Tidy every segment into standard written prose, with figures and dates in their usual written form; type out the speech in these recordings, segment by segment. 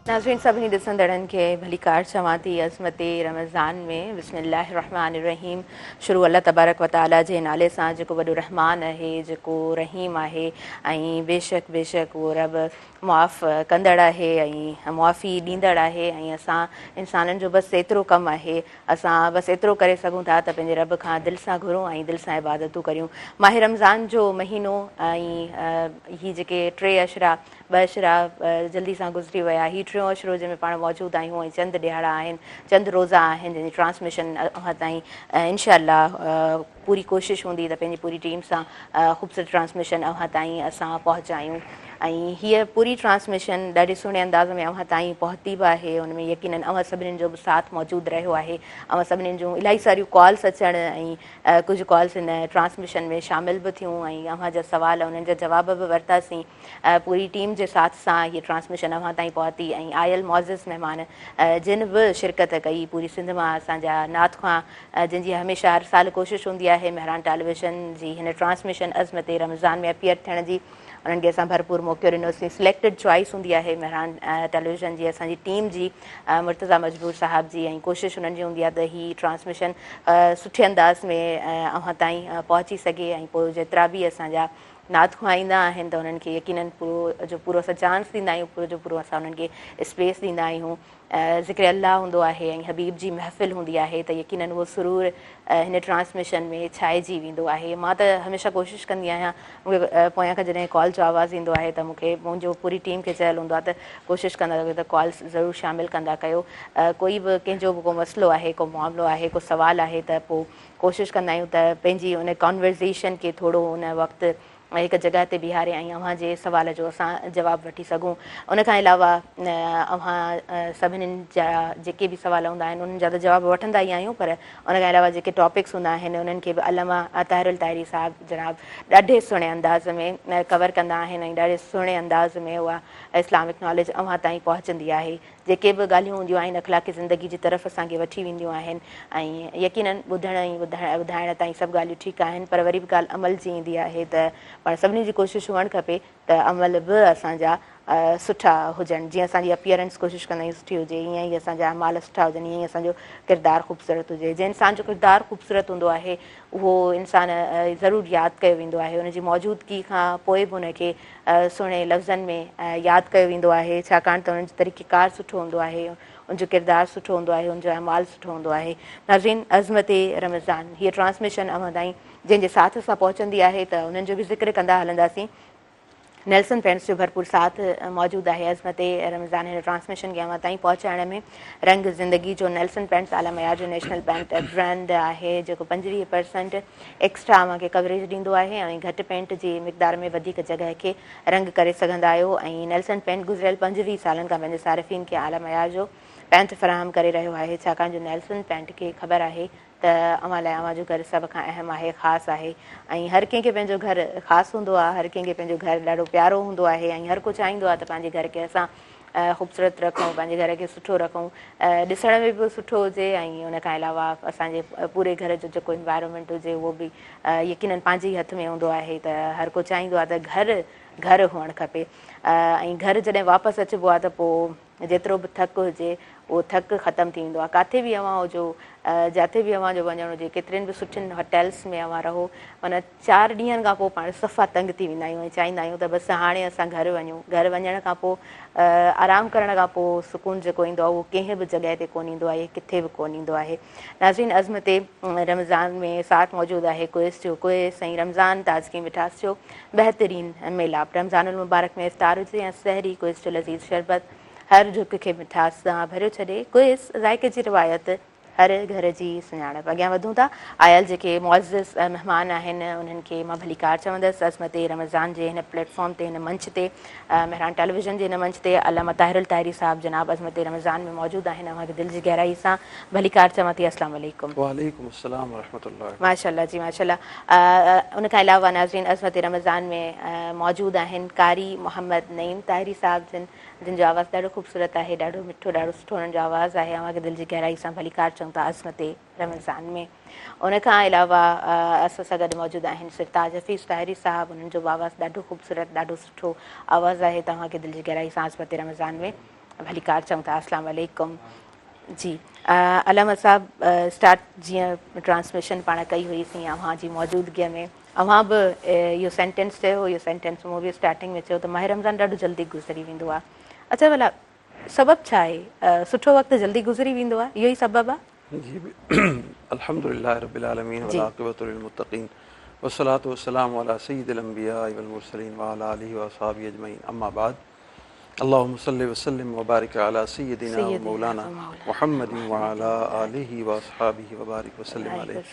नाज़रीन सभी ॾिसंदड़नि खे भलीकार चवां थी अज़मत रमज़ान में बिस्मिल्लाहिर्रहमानिर्रहीम। शुरू अल्लाह तबारक व तआला जे नाले सां जेको वॾो रहमान आहे, जेको रहीम आहे ऐं बेशक बेशक उहो रब मुआफ़ कंदड़ आहे ऐं मुआफ़ी ॾींदड़ आहे। ऐं असां इंसाननि जो बसि एतिरो कमु आहे, असां बसि एतिरो करे सघूं था त पंहिंजे रब खां दिलि सां घुरूं ऐं दिलि सां इबादतूं करियूं। माह रमज़ान जो महीनो ऐं हीअ जेके 3 अशरा 2 अशरा जल्दी सां गुज़री विया, हीअ 3 अशरो जंहिंमें पाण मौजूदु आहियूं ऐं चंद ॾिहाड़ा आहिनि, चंद रोज़ा आहिनि जंहिंजी ट्रांसमिशन अव्हां ताईं इनशा अल्लाह पूरी कोशिशि हूंदी त पंहिंजी पूरी टीम सां ख़ूबसूरत ट्रांसमिशन अव्हां ताईं असां पहुचायूं। ऐं हीअ पूरी ट्रांसमिशन ॾाढे सुहिणे अंदाज़ में अव्हां ताईं पहुती बि आहे। उन में यकीनन अव्हां सभिनीनि जो बि साथ मौजूदु रहियो आहे। अव्हां सभिनीनि जूं इलाही सारियूं कॉल्स अचण ऐं कुझु कॉल्स हिन ट्रांसमिशन में शामिल बि थियूं ऐं अव्हां जा सवाल उन्हनि जा जवाब बि वरितासीं। पूरी टीम जे साथ सां हीअ ट्रांसमिशन अव्हां ताईं पहुती ऐं आयल मौज़िज़ महिमान जिन बि शिरकत कई पूरी सिंध मां असांजा नात ख़्वां जंहिंजी हमेशह हर साल कोशिशि हूंदी आहे मेहरान टेलीविज़न जी हिन ट्रांसमिशन अज़मत रमज़ान में अपीयर थियण जी, उन्हनि खे असां भरपूर मौक़ो ॾिनोसीं। सिलेक्टेड चॉइस हूंदी आहे मेहरान टेलीविज़न जी, असांजी टीम जी, मुर्तज़ा मजबूर साहब जी, ऐं कोशिशि उन्हनि जी हूंदी आहे त हीअ ट्रांसमिशन सुठे अंदाज़ में अव्हां ताईं पहुची सघे। ऐं पोइ जेतिरा बि असांजा नात ख़्वां ईंदा आहिनि त उन्हनि खे यकीनन पूरो जो पूरो असां चांस ॾींदा आहियूं, पूरो जो पूरो असां उन्हनि खे स्पेस ॾींदा आहियूं। ज़िक्र अल्लाह हूंदो आहे ऐं हबीब जी महफ़िल हूंदी आहे त यकीनन उहो सुरूर हिन ट्रांसमिशन में छाइजी वेंदो आहे। मां त हमेशह कोशिशि कंदी आहियां, मूंखे पोयां खां जॾहिं कॉल जो आवाज़ु ईंदो आहे त मूंखे मुंहिंजो पूरी टीम खे चयलु हूंदो आहे त कोशिशि कंदा कयो त कॉल्स ज़रूरु शामिलु कंदा कयो। कोई बि कंहिंजो बि को मसइलो आहे, को मामिलो आहे, को सुवालु आहे त पोइ कोशिशि कंदा आहियूं त पंहिंजी उन कॉन्वर्ज़ेशन खे थोरो उन वक़्तु हिकु जॻह ते बीहारे ऐं अव्हां जे सुवाल जो असां जवाबु वठी सघूं। उनखां अलावा अव्हां सभिनीनि जा जेके बि सुवाल हूंदा आहिनि उन्हनि जा त जवाब वठंदा ई आहियूं, पर उनखां अलावा जेके टॉपिक्स हूंदा आहिनि उन्हनि खे बि अल्लामा ताहिरुल ताहिरी साहिबु जनाब ॾाढे सुहिणे अंदाज़ में कवर कंदा आहिनि ऐं ॾाढे सुहिणे अंदाज़ में उहा इस्लामिक नॉलेज अव्हां ताईं पहुचंदी आहे। जेके बि ॻाल्हियूं हूंदियूं आहिनि अख़लाक़ी ज़िंदगी जी तरफ़ असांखे वठी वेंदियूं आहिनि ऐं यकीनन ॿुधण ऐं ॿुधाइण ताईं सभु ॻाल्हियूं ठीकु आहिनि, पर वरी बि ॻाल्हि अमल जी ईंदी आहे त पाण सभिनी जी कोशिशि हुअणु खपे त अमल बि असांजा सुठा हुजनि। जीअं असांजी अपीयरेंस कोशिशि कंदा आहियूं सुठी हुजे, ईअं ई असांजा अमाल सुठा हुजनि, ईअं ई असांजो किरदारु ख़ूबसूरत हुजे। जंहिं इंसान जो किरदारु ख़ूबसूरत हूंदो आहे उहो इंसान ज़रूरु यादि कयो वेंदो आहे, उनजी मौजूदगी खां पोइ बि उनखे सुहिणे लफ़्ज़नि में यादि कयो वेंदो आहे, छाकाणि त उनजो तरीक़ेकार सुठो हूंदो आहे, उनजो किरदारु सुठो हूंदो आहे, उनजो अमाल सुठो हूंदो आहे। नाज़रीन अज़मत रमज़ान हीअ ट्रांसमिशन अव्हां ताईं जंहिंजे साथ सां पहुचंदी आहे त उन्हनि जो बि ज़िक्र कंदा हलंदासीं। नेल्सन पेंट्स जो भरपूर साथ मौजूदु आहे अज़मत रमज़ान हिन ट्रांसमिशन खे अव्हां ताईं पहुचाइण में। रंग ज़िंदगी जो नेल्सन पेंट्स आला मयार जो नेशनल पेंट ब्रांड आहे जेको 25% एक्स्ट्रा अव्हांखे कवरेज ॾींदो आहे ऐं घटि पेंट जी मिक़दार में वधीक जॻह खे रंग करे सघंदा आहियो। ऐं नेल्सन पेंट गुज़िरियल 25 सालनि खां पंहिंजे सारिफ़ीन खे आला मयार जो पेंट फ़राहम करे रहियो आहे, छाकाणि जो नेल्सन पेंट खे ख़बर आहे त अव्हां लाइ अव्हां जो घरु सभ खां अहम आहे, ख़ासि आहे ऐं हर कंहिंखे पंहिंजो घरु ख़ासि हूंदो आहे, हर कंहिंखे पंहिंजो घरु ॾाढो प्यारो हूंदो आहे ऐं हर को चाहींदो आहे त पंहिंजे घर खे असां ख़ूबसूरत रखूं, पंहिंजे घर खे सुठो रखूं, ॾिसण में बि सुठो हुजे ऐं उनखां अलावा असांजे पूरे घर जो जेको इन्वायरमेंट हुजे उहो बि यकीनन पंहिंजे ई हथ में हूंदो आहे। त हर को चाहींदो आहे त घरु हुअणु खपे ऐं घरु जॾहिं वापसि अचिबो आहे त पोइ जेतिरो बि थकु हुजे उहो थकु ख़तमु थी वेंदो आहे। किथे बि अव्हां हुजो, जिते बि अव्हां जो वञणु हुजे, केतिरनि बि सुठियुनि होटल्स में अव्हां रहो, माना 4 ॾींहंनि खां पोइ पाण सफ़ा तंग थी वेंदा आहियूं ऐं चाहींदा आहियूं त बसि हाणे असां घरु वञूं। घरु वञण खां पोइ आरामु करण खां पोइ सुकून जेको ईंदो आहे उहो कंहिं बि जॻह ते कोन ईंदो आहे, किथे बि कोन ईंदो आहे। नाज़रीन अज़मत रमज़ान में साथ मौजूदु आहे कुइस जो कुइस ऐं रमज़ान ताज़गी मिठास जो बहितरीनु मेलाप। रमज़ानुल मुबारक में इफ़्तार हुजे या सहरी, कुइस जो लज़ीज़ शरबत हर झुक खे मिठास सां भरियो छॾे। कुइस ज़ाइक़े जी रिवायत, हर घर जी सुञाणप। अॻियां वधूं था, आयल जेके मुअज़्ज़िज़ महिमान आहिनि उन्हनि खे मां भलीकार चवंदसि। अज़मत रमज़ान जे हिन प्लेटफॉर्म ते, हिन मंच ते, मेहरान टेलीविज़न जे हिन मंच ते अल्लामा ताहिरुल ताहिरी साहिबु जनाब अज़मत रमज़ान में मौजूदु आहिनि। अव्हांखे दिलि जी गहराई सां भलीकार चवां थी। अस्सलाम वालेकुम। वालेकुम अस्सलाम वरहमतुल्लाह। माशाल्लाह जी माशाल्लाह। उनखां अलावा नाज़रीन अज़मत रमज़ान में मौजूदु आहिनि कारी मोहम्मद नईम ताहिरी साहिबु जिन जो आवाज़ु ॾाढो ख़ूबसूरत आहे, ॾाढो मिठो, ॾाढो सुठो हुननि जो आवाज़ु आहे। अव्हांखे दिलि जी गहराई सां भलीकार चऊं था अज़मत रमज़ान में। उनखां अलावा असां सां गॾु मौजूदु आहिनि सिरताज हफ़ीज़ ताहिरी साहिबु, उन्हनि जो आवाज़ु ॾाढो ख़ूबसूरत, ॾाढो सुठो आवाज़ु आहे। तव्हांखे दिलि जी गहराई सां अज़मत रमज़ान में भली कार चऊं था। अस्सलाम वालेकुम जी। अलामा साहब, स्टार्ट जीअं ट्रांसमिशन पाण कई हुईसीं अव्हां जी मौजूदगीअ में, अव्हां बि इहो सेंटेंस चयो, इहो सेंटेंस मूं बि स्टार्टिंग में चयो त माह रमज़ान ॾाढो जल्दी गुज़री वेंदो आहे। अच्छा भला सबबु छा आहे? सुठो वक़्तु जल्दी गुज़री वेंदो आहे, इहो ई सबबु आहे? जी अल्हम्दुलिल्लाह रब्बिल आलमीन वल जी आक़िबतु लिल मुत्तक़ीन वस्सलातु वस्सलामु अला सय्यिदिल अंबिया वल मुरसलीन व अला आलिहि व अस्हाबिहि अजमईन अम्मा बाद। अल्लाहुम्मा सल्लि व सल्लिम व बारिक अला सय्यिदिना व मौलाना मुहम्मदिन व अला आलिहि व अस्हाबिहि व बारिक व सल्लिम अलैहि।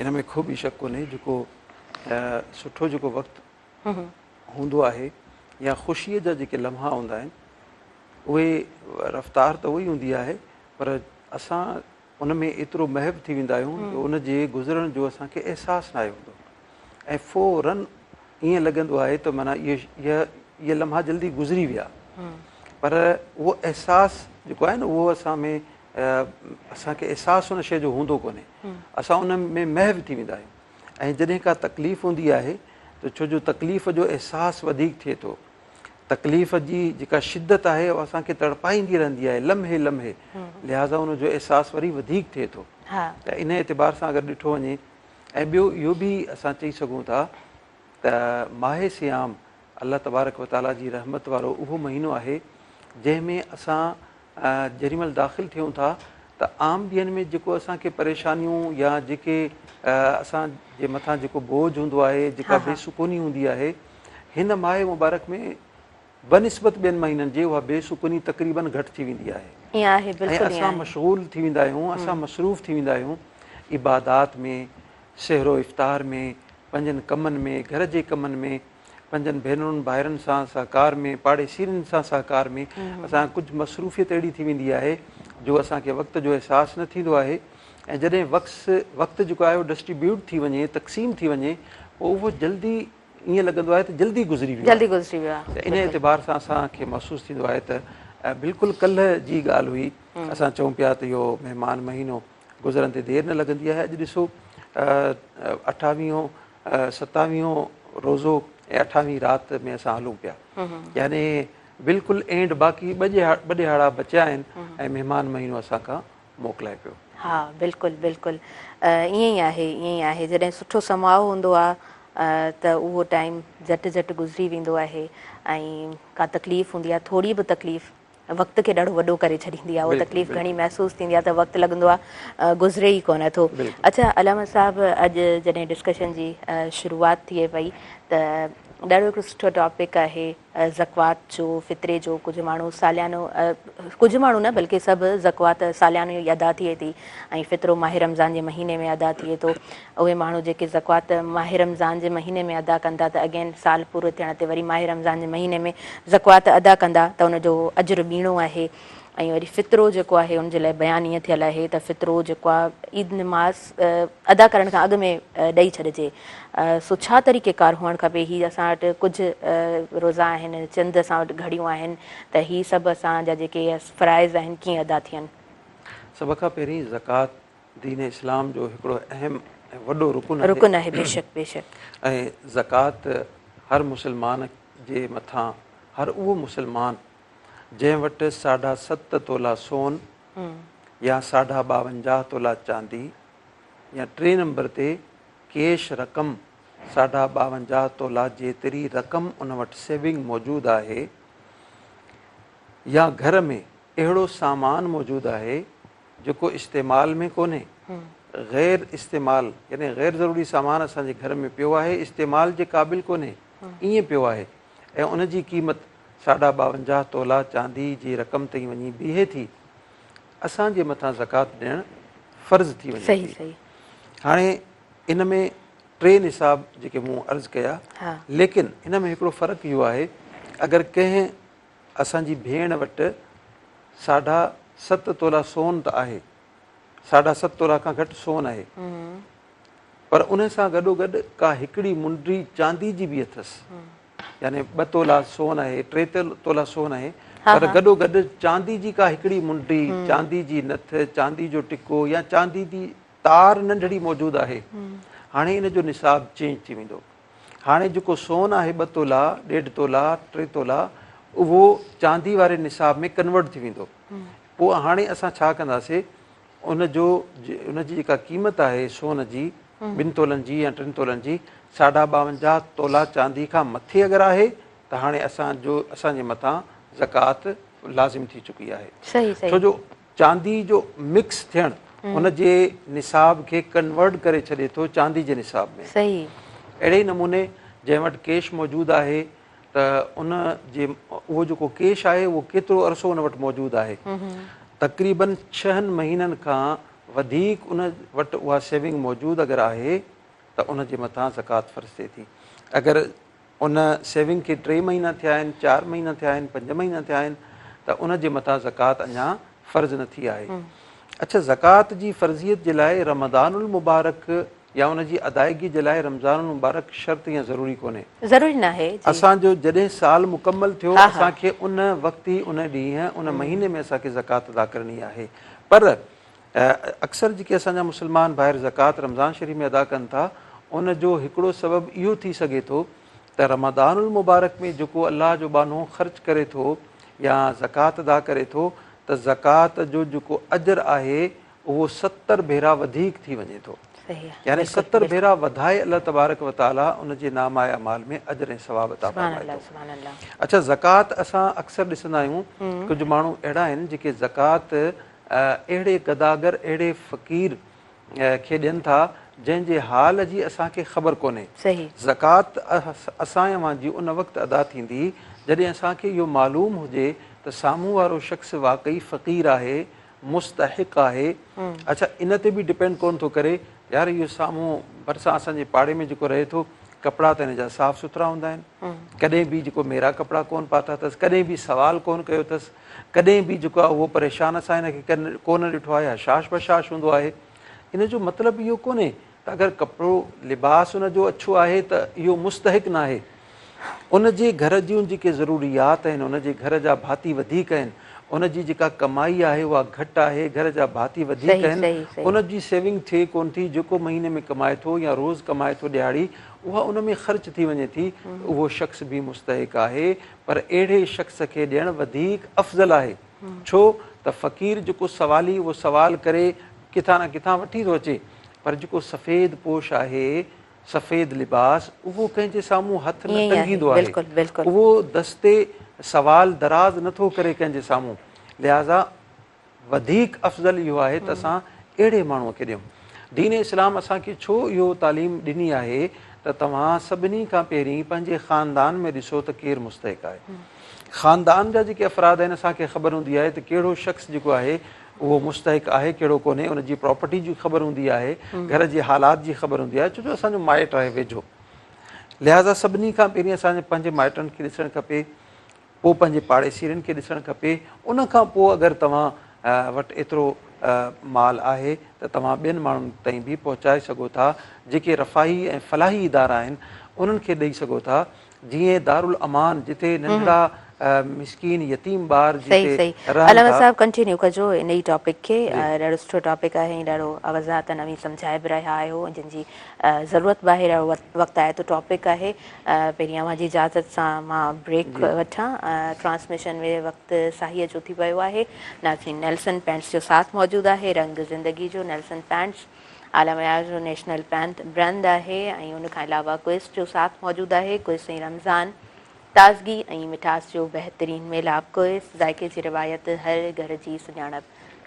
इन में को बि शक कोन्हे जेको सुठो जेको वक़्तु हूंदो आहे या ख़ुशीअ जा जेके लम्हा हूंदा आहिनि उहे रफ़्तार त उहा ई हूंदी आहे, पर असां उन में एतिरो महव थी वेंदा आहियूं जो उन जे गुज़रण जो असांखे अहसासु न आहे हूंदो ऐं फ़ौरन ईअं लॻंदो आहे त माना इहे लम्हा जल्दी गुज़री विया, पर उहो अहसासु जेको आहे न उहो असांखे अहसासु उन शइ जो हूंदो कोन्हे। असां उन में महव थी वेंदा आहियूं ऐं जॾहिं का तकलीफ़ हूंदी आहे त छो जो तकलीफ़ जो अहसासु वधीक थिए थो, तकलीफ़ जी जेका शिदत आहे उहा असांखे तड़पाईंदी रहंदी आहे लम्हे लम्हे, लिहाज़ा उनजो अहसासु वरी वधीक थिए थो। त इन एतबार सां अगरि ॾिठो वञे ऐं ॿियो इहो बि असां चई सघूं था त माहे सियाम अलाह तबारक व ताला जी रहमत वारो उहो महीनो आहे जंहिंमें असां जेॾीमहिल दाख़िल थियूं था त आम ॾींहंनि में जेको असांखे परेशानियूं या जेके असांजे मथां जेको बोझ हूंदो आहे, जेका बेसुकूनी हूंदी आहे, हिन माहे मुबारक में बनिस्बत ॿियनि महीननि जे उहा बेसुकूनी तक़रीबन घटि थी वेंदी आहे ऐं असां मशगूल थी वेंदा आहियूं, असां मसरूफ़ थी वेंदा आहियूं इबादात में, सहरो इफ़्तार में, पंहिंजनि कमनि में, घर जे कमनि में, पंहिंजनि भेनरुनि भाइरनि सां सहकार में, पाड़ेसीरनि सां सहकार में असां कुझु मसरूफ़ियत अहिड़ी थी वेंदी आहे जो असांखे वक़्त जो अहसासु न थींदो आहे ऐं जॾहिं वक़्तु जेको आहे उहो डिस्ट्रीब्यूट थी वञे, तक़सीम थी वञे, पोइ उहो जल्दी ईअं लॻंदो आहे त जल्दी गुज़री वियो आहे। इन एतबार सां असांखे महसूसु थींदो आहे त बिल्कुलु कल्ह जी ॻाल्हि हुई, असां चऊं पिया त इहो महिमान महीनो गुज़रण ते देरि न लॻंदी आहे। अॼु ॾिसो 28 27 रोज़ो ऐं 28 राति में असां हलूं पिया, यानी बिल्कुलु एंड बाक़ी ॿ ॾिहाड़ा बचिया आहिनि ऐं महिमान महीनो असांखां मोकिलाए पियो। हा बिल्कुलु बिल्कुलु ईअं ई आहे। जॾहिं सुठो समाओ हूंदो आहे त उहो टाइम झटि झटि गुज़री वेंदो आहे ऐं का तकलीफ़ हूंदी आहे, थोरी बि तकलीफ़ वक़्त खे ॾाढो वॾो करे छॾींदी आहे, उहा तकलीफ़ घणी महसूसु थींदी आहे त वक़्तु लॻंदो आहे गुज़रे ई कोन थो। अच्छा अलामा साहिबु, अॼु जॾहिं डिस्कशन जी शुरूआति थिए पई त ॾाढो हिकिड़ो सुठो टॉपिक आहे ज़कात जो, फितरे जो। कुझु माण्हू सालियानो, कुझु माण्हू न बल्कि सभु ज़कात सालियानो ई अदा थिए थी ऐं फितरो माह रमज़ान जे महीने में अदा थिए थो। उहे माण्हू जेके ज़कात माह रमज़ान जे महीने में अदा कंदा त अगेन साल पूरो थियण ते वरी माह रमज़ान जे महीने में ज़कात अदा कंदा त उनजो अजुर ॿीणो आहे। ऐं वरी फितरो जेको आहे उनजे लाइ बयानु ईअं थियल आहे त फितरो जेको आहे ईद नमाज़ अदा करण खां अॻु में ॾेई छॾिजे। सो छा तरीक़ेकार हुअणु खपे? हीअ असां वटि कुझु रोज़ा आहिनि, चंद असां वटि घड़ियूं आहिनि, त हीअ सभु असांजा जेके फ़राइज़ आहिनि कीअं अदा थियनि? सभ खां पहिरीं ज़कात दीन इस्लाम जो हिकिड़ो अहम ऐं वॾो रुकन आहे। बेशक बेशक। ऐं ज़कात हर मुस्लमान जे मथां, हर उहो मुस्लमान जंहिं वटि 7.5 तोला सोन या 52 तोला चांदी या 3 नंबर ते कैश रक़म 52 तोला जेतिरी रक़म उन वटि सेविंग मौजूदु आहे या घर में अहिड़ो सामान मौजूदु आहे जेको इस्तेमाल में कोन्हे, गैर इस्तेमाल यानी गैर ज़रूरी सामान असांजे घर में पियो आहे, इस्तेमाल जे क़ाबिल कोन्हे, ईअं पियो आहे ऐं उन जी क़ीमत 52 तोला चांदी जी रक़म ताईं वञी बीहे थी, असांजे मथां ज़कात ॾियणु फ़र्ज़ु थी वञे थी। हाणे इन में 3 निसाब जेके मूं अर्ज़ु कया, लेकिन इन में हिकिड़ो फ़र्क़ु इहो आहे, अगरि कंहिं असांजी भेण वटि 7.5 तोला सोन त आहे, 7.5 तोला खां घटि सोन आहे, पर उन सां गॾोगॾु का हिकिड़ी मुंडी चांदी जी बि अथसि, यानी 2 तोला सोन आहे, 3 तोला सोन आहे, पर गॾोगॾु चांदी जी का हिकिड़ी मुंडी, चांदी जी नथ, चांदी जो टिको या चांदी जी तार नंढड़ी मौजूदु आहे, हाणे इन जो निसाब चेंज थी वेंदो। हाणे जेको सोन आहे 2 तोला, 1.5 तोला, 3 तोला, उहो चांदी वारे निसाब में कन्वर्ट थी वेंदो। पोइ हाणे असां छा कंदासीं, उनजी जेका क़ीमत आहे सोन जी 2 तोलनि जी या 3 तोलनि जी 52.5 तोला चांदी खां मथे अगरि आहे त हाणे असांजे मथां ज़कात लाज़िम थी चुकी आहे। सही सही। छो जो चांदी जो मिक्स थियणु उनजे निसाब खे कन्वर्ट करे छॾे थो चांदी जे निसाब में। सही। अहिड़े नमूने जंहिं वटि कैश मौजूदु आहे त उहो जेको कैश आहे उहो केतिरो अरसो उन वटि मौजूदु आहे, तक़रीबन 6 महीननि खां वधीक उन वटि उहा सेविंग मौजूदु अगरि आहे त उनजे मथां ज़कात फ़र्ज़ थिए थी। अगरि उन सेविंग खे 3 महीना थिया आहिनि, 4 महीना थिया आहिनि, 5 महीना थिया आहिनि त उनजे मथां ज़कात अञा फ़र्ज़ न थी आहे। अच्छा, ज़कात जी फ़र्ज़ियत जे लाइ रमज़ानुल मुबारक या उनजी अदायगी जे लाइ रमज़ानुल मुबारक शर्त या ज़रूरी कोन्हे, ज़रूरी न आहे। असांजो जॾहिं साल मुकमल थियो असांखे उन वक़्तु ई उन ॾींहुं उन महीने में असांखे ज़कात अदा करणी आहे। पर अक्सर जेके असांजा मुस्लमान ॿाहिरि ज़कात रमज़ान शरीफ़ में अदा कनि था उन जो हिकिड़ो सबबु इहो थी सघे थो त रमज़ानुल मुबारक में जेको अलाह जो बानो ख़र्च करे थो या ज़कात अदा करे थो त ज़कात जो जेको अजर आहे उहो 70 भेरा वधीक थी वञे थो, यानी 70 भेरा वधाए अलाह तबारक व तआला उनजे नामाए अमाल में अजर ऐं सवाब अता फरमाए थो। अच्छा, ज़कात असां अक्सर ॾिसंदा आहियूं कुझु माण्हू अहिड़ा आहिनि जेके ज़कात अहिड़े गदागर अहिड़े फ़क़ीर खे ॾियनि था जंहिंजे हाल जी असांखे ख़बर कोन्हे। ज़कात असां जी उन वक़्तु अदा थींदी जॾहिं असांखे इहो मालूम हुजे त साम्हूं वारो शख़्स वाक़ई फ़क़ीर आहे, मुस्तहिक़ आहे। अच्छा, इन ते बि डिपेंड कोन थो करे यार इहो साम्हूं भरिसां असांजे पाड़े में जेको रहे थो कपिड़ा त हिन जा साफ़ सुथरा हूंदा आहिनि, कॾहिं बि जेको मेरा कपिड़ा कोन पाता अथसि, कॾहिं बि सवाल कोन कयो अथसि, कॾहिं बि जेको आहे उहो परेशान असां हिनखे कोन ॾिठो आहे, हशाश बशाश हूंदो आहे। इन जो मतिलबु इहो कोन्हे त अगरि कपिड़ो लिबास उनजो अच्छो आहे त इहो मुस्तहिक़ न आहे। उनजे घर जूं जेके ज़रूरियात आहिनि, उनजे घर जा भाती वधीक आहिनि, उनजी जेका कमाई आहे उहा घटि आहे, घर जा भाती वधीक आहिनि, उनजी सेविंग थिए कोन थी, जेको महीने में कमाए थो या रोज़ कमाए थो ॾियारी उहा उन में ख़र्च थी वञे थी, उहो शख़्स बि मुस्तहिक़ आहे। पर अहिड़े शख़्स खे ॾियणु वधीक अफ़ज़ल आहे। छो त फ़क़ीर जेको सवाली उहो सवाल करे किथां न किथां वठी थो अचे, पर जेको सफ़ेद पोश आहे, सफ़ेद लिबास, उहो कंहिंजे साम्हूं हथ न टंगींदो आहे, उहो दस्ते सवाल दराज़ नथो करे कंहिंजे साम्हूं। लिहाज़ा वधीक अफ़ज़ल इहो आहे त असां अहिड़े माण्हूअ खे ॾियूं। दीन इस्लाम असांखे छो इहो तालीम ॾिनी आहे त तव्हां सभिनी खां पहिरीं पंहिंजे ख़ानदान में ॾिसो त केरु मुस्तहिक़ आहे। ख़ानदान जा जेके अफ़राद आहिनि असांखे ख़बर हूंदी आहे त कहिड़ो शख़्स जेको आहे उहो मुस्तहिक़ आहे, कहिड़ो कोन्हे, उनजी प्रॉपर्टी जी ख़बर हूंदी आहे, घर जे हालात जी ख़बर हूंदी आहे, छो जो असांजो माइट आहे वेझो। लिहाज़ा सभिनी खां पहिरीं असांजे पंहिंजे माइटनि खे ॾिसणु खपे, पोइ पंहिंजे पाड़ेसीरनि खे ॾिसणु खपे। उनखां पोइ अगरि तव्हां वटि एतिरो माल आहे त तव्हां ॿियनि माण्हुनि ताईं बि पहुचाए सघो था, जेके रफ़ाही ऐं फलाही इदारा आहिनि उन्हनि खे ॾेई सघो था। जीअं दारुल अमान जिथे नंढड़ा मिस्कीन यतीम ॿार साहब कंटिन्यू कजो इन ई टॉपिक खे, ॾाढो सुठो टॉपिक आहे, ॾाढो आवाज़ात नवीं सम्झाए बि रहिया आहियो जंहिंजी ज़रूरत बि आहे, वक़्तु आहे त टॉपिक आहे। पहिरीं अव्हां जी इजाज़त सां मां ब्रेक वठां, ट्रांसमिशन में वक़्तु साहीअ जो थी वियो आहे। नाज़रीन, नेल्सन पेंट्स जो साथ मौजूदु आहे, रंग ज़िंदगी जो नेल्सन पेंट्स आला मयार जो नेशनल ब्रांड आहे ऐं उनखां अलावा क्विस जो साथ मौजूदु आहे। क्विस ऐं रमज़ान, ताज़गी ऐं मिठास जो बहितरीन मेलाप, क्विस ज़ाइके जी रिवायत, हर घर जी सुञाणप।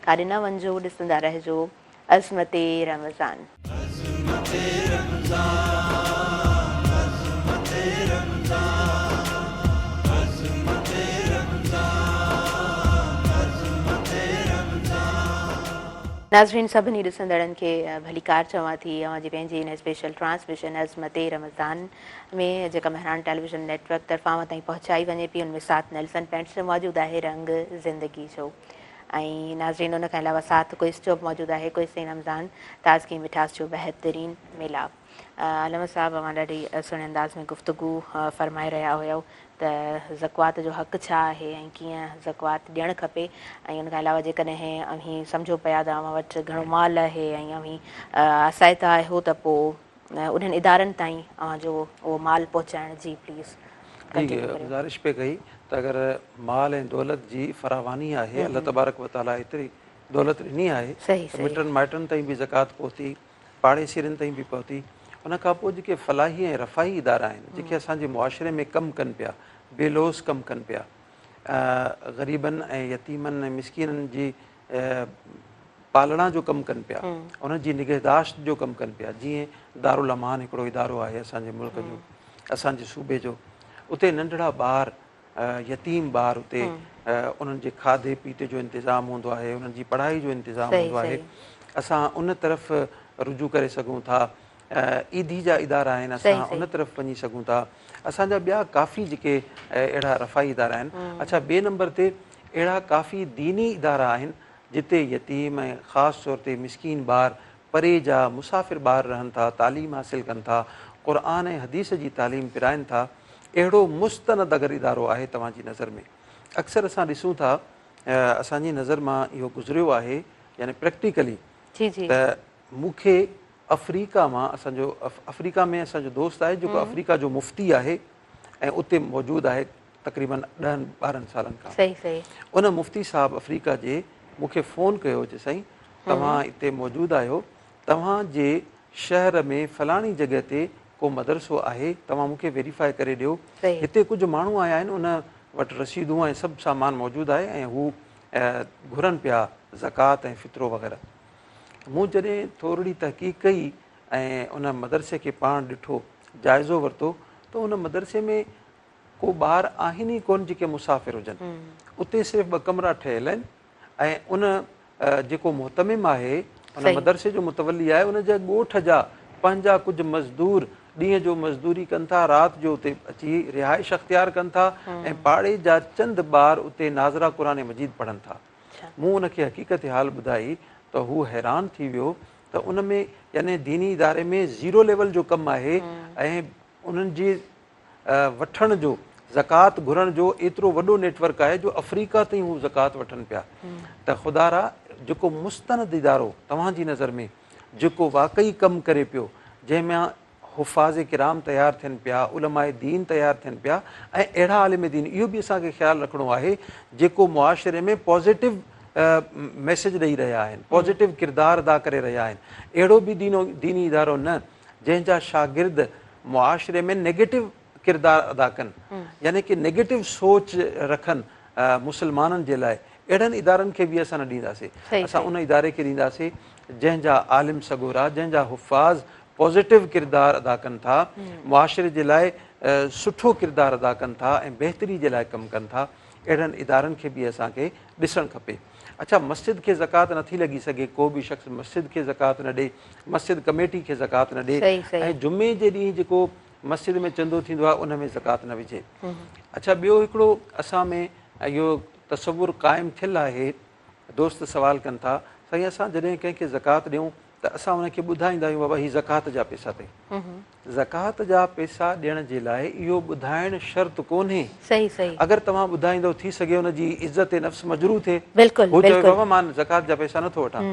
काॾे न वञिजो, ॾिसंदा रहिजो अज़मते रमज़ान। नाज़रीन, सभिनी ॾिसंदड़नि खे भली कार चवां थी, अव्हांजी पंहिंजी हिन स्पेशल ट्रांसमिशन अज़मते रमज़ान में जेका मेहरान टेलीविज़न नेटवर्क तरफ़ां अव्हां ताईं पहुचाई वञे पई, उनमें साथ नेल्सन पेंट्स जो मौजूदु आहे, रंग ज़िंदगी जो। ऐं नाज़रीन, उनखां अलावा साथ क्विस जो बि मौजूदु आहे, क्विस ऐं रमज़ान, ताज़गी मिठास जो बहितरीन मिलाप। आलम साहब, अव्हां ॾाढी सुहिणे अंदाज़ में गुफ़्तगू फ़रमाए रहिया हुयव त ज़कात जो हक़ छा आहे ऐं कीअं ज़कात ॾियणु खपे। ऐं उनखां अलावा जेकॾहिं अव्हीं सम्झो पिया त अव्हां वटि घणो माल आहे ऐं अव्हीं आसाइता आहियो त पोइ उन्हनि इदारनि ताईं अव्हांजो उहो माल पहुचाइण जी प्लीज़ गुज़ारिश पे कई त त अगरि माल ऐं दौलत जी फरावानी आहे, अल्लाह तबारक व ताला एतिरी दौलत ॾिनी आहे त मिटनि माइटनि ताईं बि ज़कात पहुती, पाड़ेसीरनि ताईं बि पहुती। उन खां पोइ जेके फलाही ऐं रफ़ाही इदारा आहिनि जेके असांजे मुआशिरे में कमु कनि पिया, बेलोस कमु कनि पिया, ग़रीबनि ऐं यतीमनि ऐं मिसकीननि जी पालणा जो कमु कनि पिया, उनजी निगहदाश्त जो कमु कनि पिया। जीअं दारुल अमान हिकिड़ो इदारो आहे असांजे मुल्क जो, असांजे सूबे जो, उते नंढड़ा ॿार, यतीम ॿार, उते उन्हनि जे खाधे पीते जो इंतिज़ामु हूंदो आहे, उन्हनि जी पढ़ाई जो इंतिज़ामु हूंदो आहे। असां उन तरफ़ रुजू करे सघूं था। ईदी जा इदारा आहिनि, असां उन तरफ़ वञी सघूं था। असांजा ॿिया काफ़ी जेके अहिड़ा रफ़ाई इदारा आहिनि। अच्छा, ॿिए नंबर ते अहिड़ा काफ़ी दीनी इदारा आहिनि जिते यतीम ऐं ख़ासि तौर ते मिसकीन ॿार, परे जा मुसाफ़िर ॿार रहनि था, तालीम हासिलु कनि था, क़ुर ऐं हदीस जी तालीम पिराइनि था। अहिड़ो मुस्तनद अगरि इदारो आहे तव्हांजी नज़र में, अक्सर असां ॾिसूं था, असांजी नज़र मां इहो गुज़रियो आहे, यानी प्रैक्टिकली त मूंखे अफ्रीका मां, असांजो अफ्रीका में असांजो दोस्त आहे जेको अफ्रीका जो मुफ़्ती आहे ऐं उते मौजूदु आहे तक़रीबन 10-12 सालनि खां। उन मुफ़्ती साहिबु अफ्रीका जे मूंखे फ़ोन कयो, जे साईं तव्हां हिते मौजूदु आहियो, तव्हांजे शहर में फलाणी जॻह ते को मदरसो आहे, तव्हां मूंखे वेरीफाई करे ॾियो। हिते कुझु माण्हू आया आहिनि, उन वटि रसीदूं ऐं सभु सामान मौजूदु आहे ऐं हू घुरनि पिया ज़कात ऐं फितरो वग़ैरह। मूं जॾहिं थोरी तहक़ीक़ कई ऐं उन मदरसे खे पाण ॾिठो, जाइज़ो वरितो, त उन मदरसे में को ॿार आहिनि ई कोन जेके मुसाफ़िर हुजनि। उते सिर्फ़ु 2 कमरा ठहियल आहिनि ऐं उन जेको मुहतमिम आहे, उन मदरसे जो मुतवली आहे, उन जा ॻोठ जा पंहिंजा कुझु मज़दूर ॾींहं जो मज़दूरी कनि था, राति जो उते अची रिहाइश अख़्तियार कनि था ऐं पाड़े जा चंद ॿार उते नाज़रा क़ुर मजीद पढ़नि था। मूं उनखे हक़ीक़त हाल ॿुधाई त हू हैरान थी वियो त उन में यानी दीनी इदारे में ज़ीरो लेवल जो कमु आहे ऐं उन्हनि जी वठण जो, ज़कात घुरण जो एतिरो वॾो नेटवर्क आहे जो अफ्रीका ताईं हू ज़कात वठनि पिया। त ख़ुदारा जेको मुस्तनद इदारो तव्हांजी नज़र में जेको वाक़ई कमु करे पियो, जंहिंमें हुफ़ाज़ किराम तयारु थियनि पिया, उलमाए दीन तयारु थियनि पिया ऐं अहिड़ा आलिम दीन, इहो बि असांखे ख़्यालु रखिणो आहे जेको मुआशिरे में पॉज़िटिव मैसेज ॾेई रहिया आहिनि, पॉज़िटिव किरदारु अदा करे रहिया आहिनि। अहिड़ो बि दीनी इदारो न जंहिंजा शागिर्द मुआशिरे में नेगेटिव किरदारु अदा कनि, यानी कि नेगेटिव सोच रखनि मुस्लमाननि जे लाइ। अहिड़नि इदारनि खे बि असां न ॾींदासीं। असां उन इदारे खे ॾींदासीं जंहिंजा आलिम सगोरा, जंहिंजा हुफ़ाज़ पॉज़िटिव किरदारु अदा कनि था, मुआशिरे जे लाइ सुठो किरदारु अदा कनि था ऐं बहितरी जे लाइ कमु कनि था। अहिड़नि इदारनि खे बि असांखे ॾिसणु खपे। अच्छा, मस्जिद खे ज़कात नथी लॻी सघे, को बि शख़्स मस्जिद खे ज़कात न ॾे, मस्जिद कमेटी खे ज़कात न ॾे ऐं जुमे जे ॾींहुं जेको मस्जिद में चंदो थींदो आहे उन में ज़कात न विझे। अच्छा, ॿियो हिकिड़ो असां में इहो तसवुरु क़ाइमु थियलु आहे, दोस्त सवाल कनि था, साईं असां जॾहिं कंहिंखे ज़कात ॾियूं त असां उनखे ॿुधाईंदा आहियूं बाबा हीअ ज़कात जा पैसा अथई। ज़कात जा पैसा ॾियण जे लाइ इहो ॿुधाइणु शर्त कोन्हे। अगरि तव्हां ॿुधाईंदव, थी सघे हुनजी इज़त नफ़्स मजरू थिए, हू चवे बाबा मां ज़कात जा पैसा नथो वठां।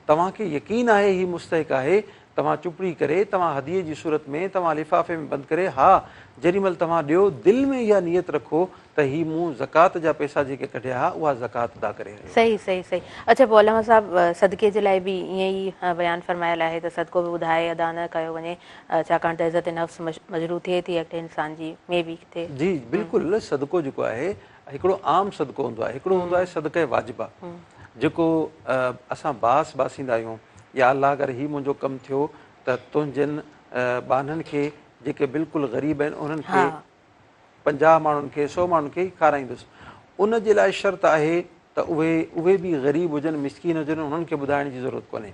तव्हांखे यकीन आहे हीअ मुस्तहिक आहे, तव्हां चुपड़ी करे, तव्हां हदीअ जी सूरत में, तव्हां लिफ़ाफ़े में बंदि करे, हा जेॾीमहिल तव्हां ॾियो दिलि में इहा नियत रखो त हीअ मूं ज़कात जा पैसा जेके कढिया हुआ उहा ज़कात अदा करे रहियो। अच्छा, पोइ अलामा साहिबु सदके जे लाइ बि ईअं ई बयानु फरमायल आहे त सदको बि ॿुधाए अदा न कयो वञे, छाकाणि त इज़त नफ़्स मजरू थिए थी अॻिते इंसान जी में बि थिए। जी बिल्कुलु, सदको जेको आहे हिकिड़ो आम सदको हूंदो आहे, हिकिड़ो हूंदो आहे सदके वाजिबा, जेको असां बास बासींदा आहियूं, या अलाह अगरि हीउ मुंहिंजो कमु थियो त तुंहिंजनि ॿाननि खे जेके बिल्कुलु ग़रीब आहिनि उन्हनि खे 50 माण्हुनि खे 100 माण्हुनि खे खाराईंदुसि। उन जे लाइ शर्त आहे त उहे बि ग़रीब हुजनि, मिसकीन हुजनि, उन्हनि खे ॿुधाइण जी ज़रूरत कोन्हे।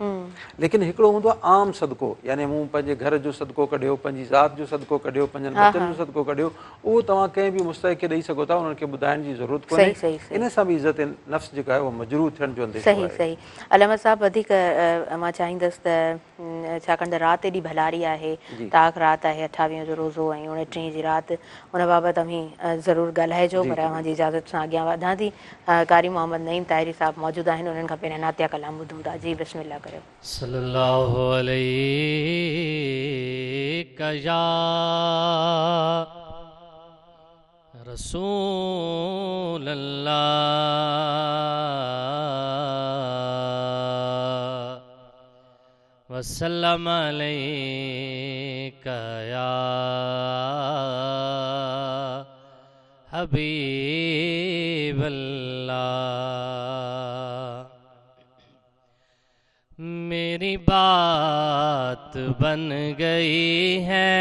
लेकिन हिकिड़ो हूंदो आहे आम सदको, यानी मूं पंहिंजे घर जो सदको कढियो, पंहिंजी ज़ात जो सदको कढियो, पंहिंजनि बचनि जो सदको कढियो, उहो तव्हां कंहिं बि मुस्तहिक खे ॾेई सघो था, उन्हनि खे ॿुधाइण जी ज़रूरत कोन्हे। इन सां बि इज़त नफ़्स जेका आहे उहा मजरूह थियण जो अंदेशो आहे। सही। अलामा साहिबु, वधीक मां चाहींदसि त छाकाणि त राति एॾी भलारी आहे, ताक राति आहे, 28 जो रोज़ो ऐं 29 जी राति, उन बाबति तव्हीं ज़रूरु ॻाल्हाइजो। पर अव्हांजी इजाज़त सां अॻियां वधां थी। कारी मोहम्मद नईम ताहिरी साहिबु मौजूदु आहिनि, उन्हनि खां पहिरियों नातिया कलाम ॿुधूं था। जी बिस्मिल्लाह करियो। सल्लल्लाहु अलैहि या रसूल अल्लाह वसल्लम अलैका या हबीब अल्लाह। मेरी बात बन गई है,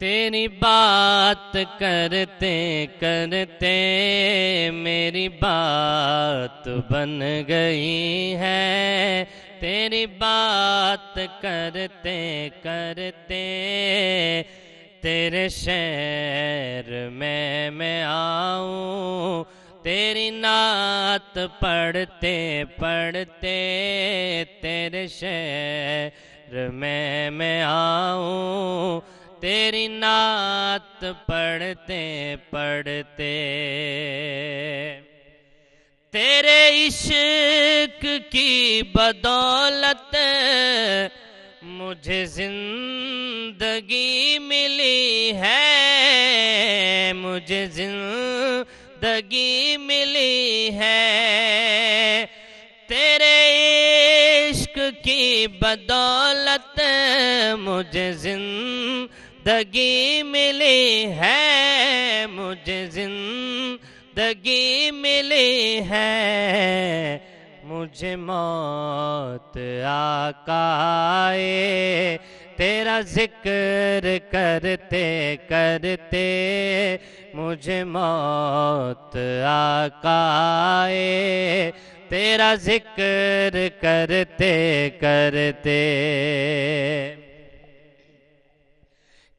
तेरी बात करते करते मेरी बात बन गई है, तेरी बात करते करते तेरे शहर में मैं आऊं, तेरी नात पढ़ते पढ़ते तेरे शहर में मैं आऊं, तेरी नात पढ़ते पढ़ते। तेरे इश्क की बदौलत मुझे जिंदगी मिली है, मुझे जिंदगी मिली है। तेरे इश्क की बदौलत मुझे जिंदगी मिली है, मुझे जिंदगी मिली है। मुझे मौत आकाए तेरा जिक्र करते करते, मुझे मौत आकाए तेरा जिक्र करते करते।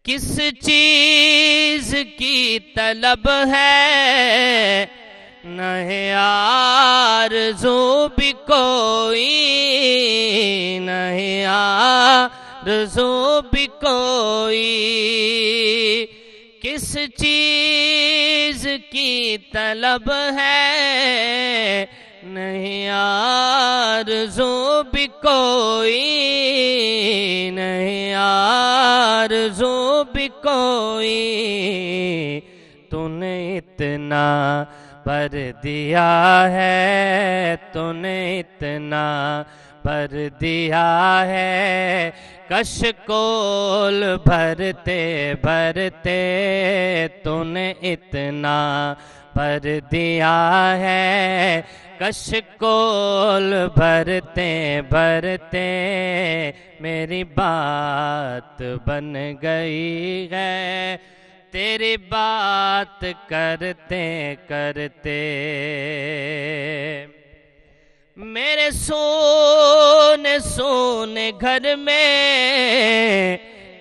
किस चीज की तलब है नहीं आरज़ू भी कोई, नहीं आरज़ू भी कोई। किस चीज की तलब है नहीं आरज़ू भी कोई, नहीं आरज़ू भी कोई। तूने इतना भर दिया है, तूने इतना भर दिया है, कशकोल भरते भरते तूने इतना भर दिया है, कशकोल भरते भरते मेरी बात बन गई है, तेरी बात करते करते। मेरे सोने सोने घर में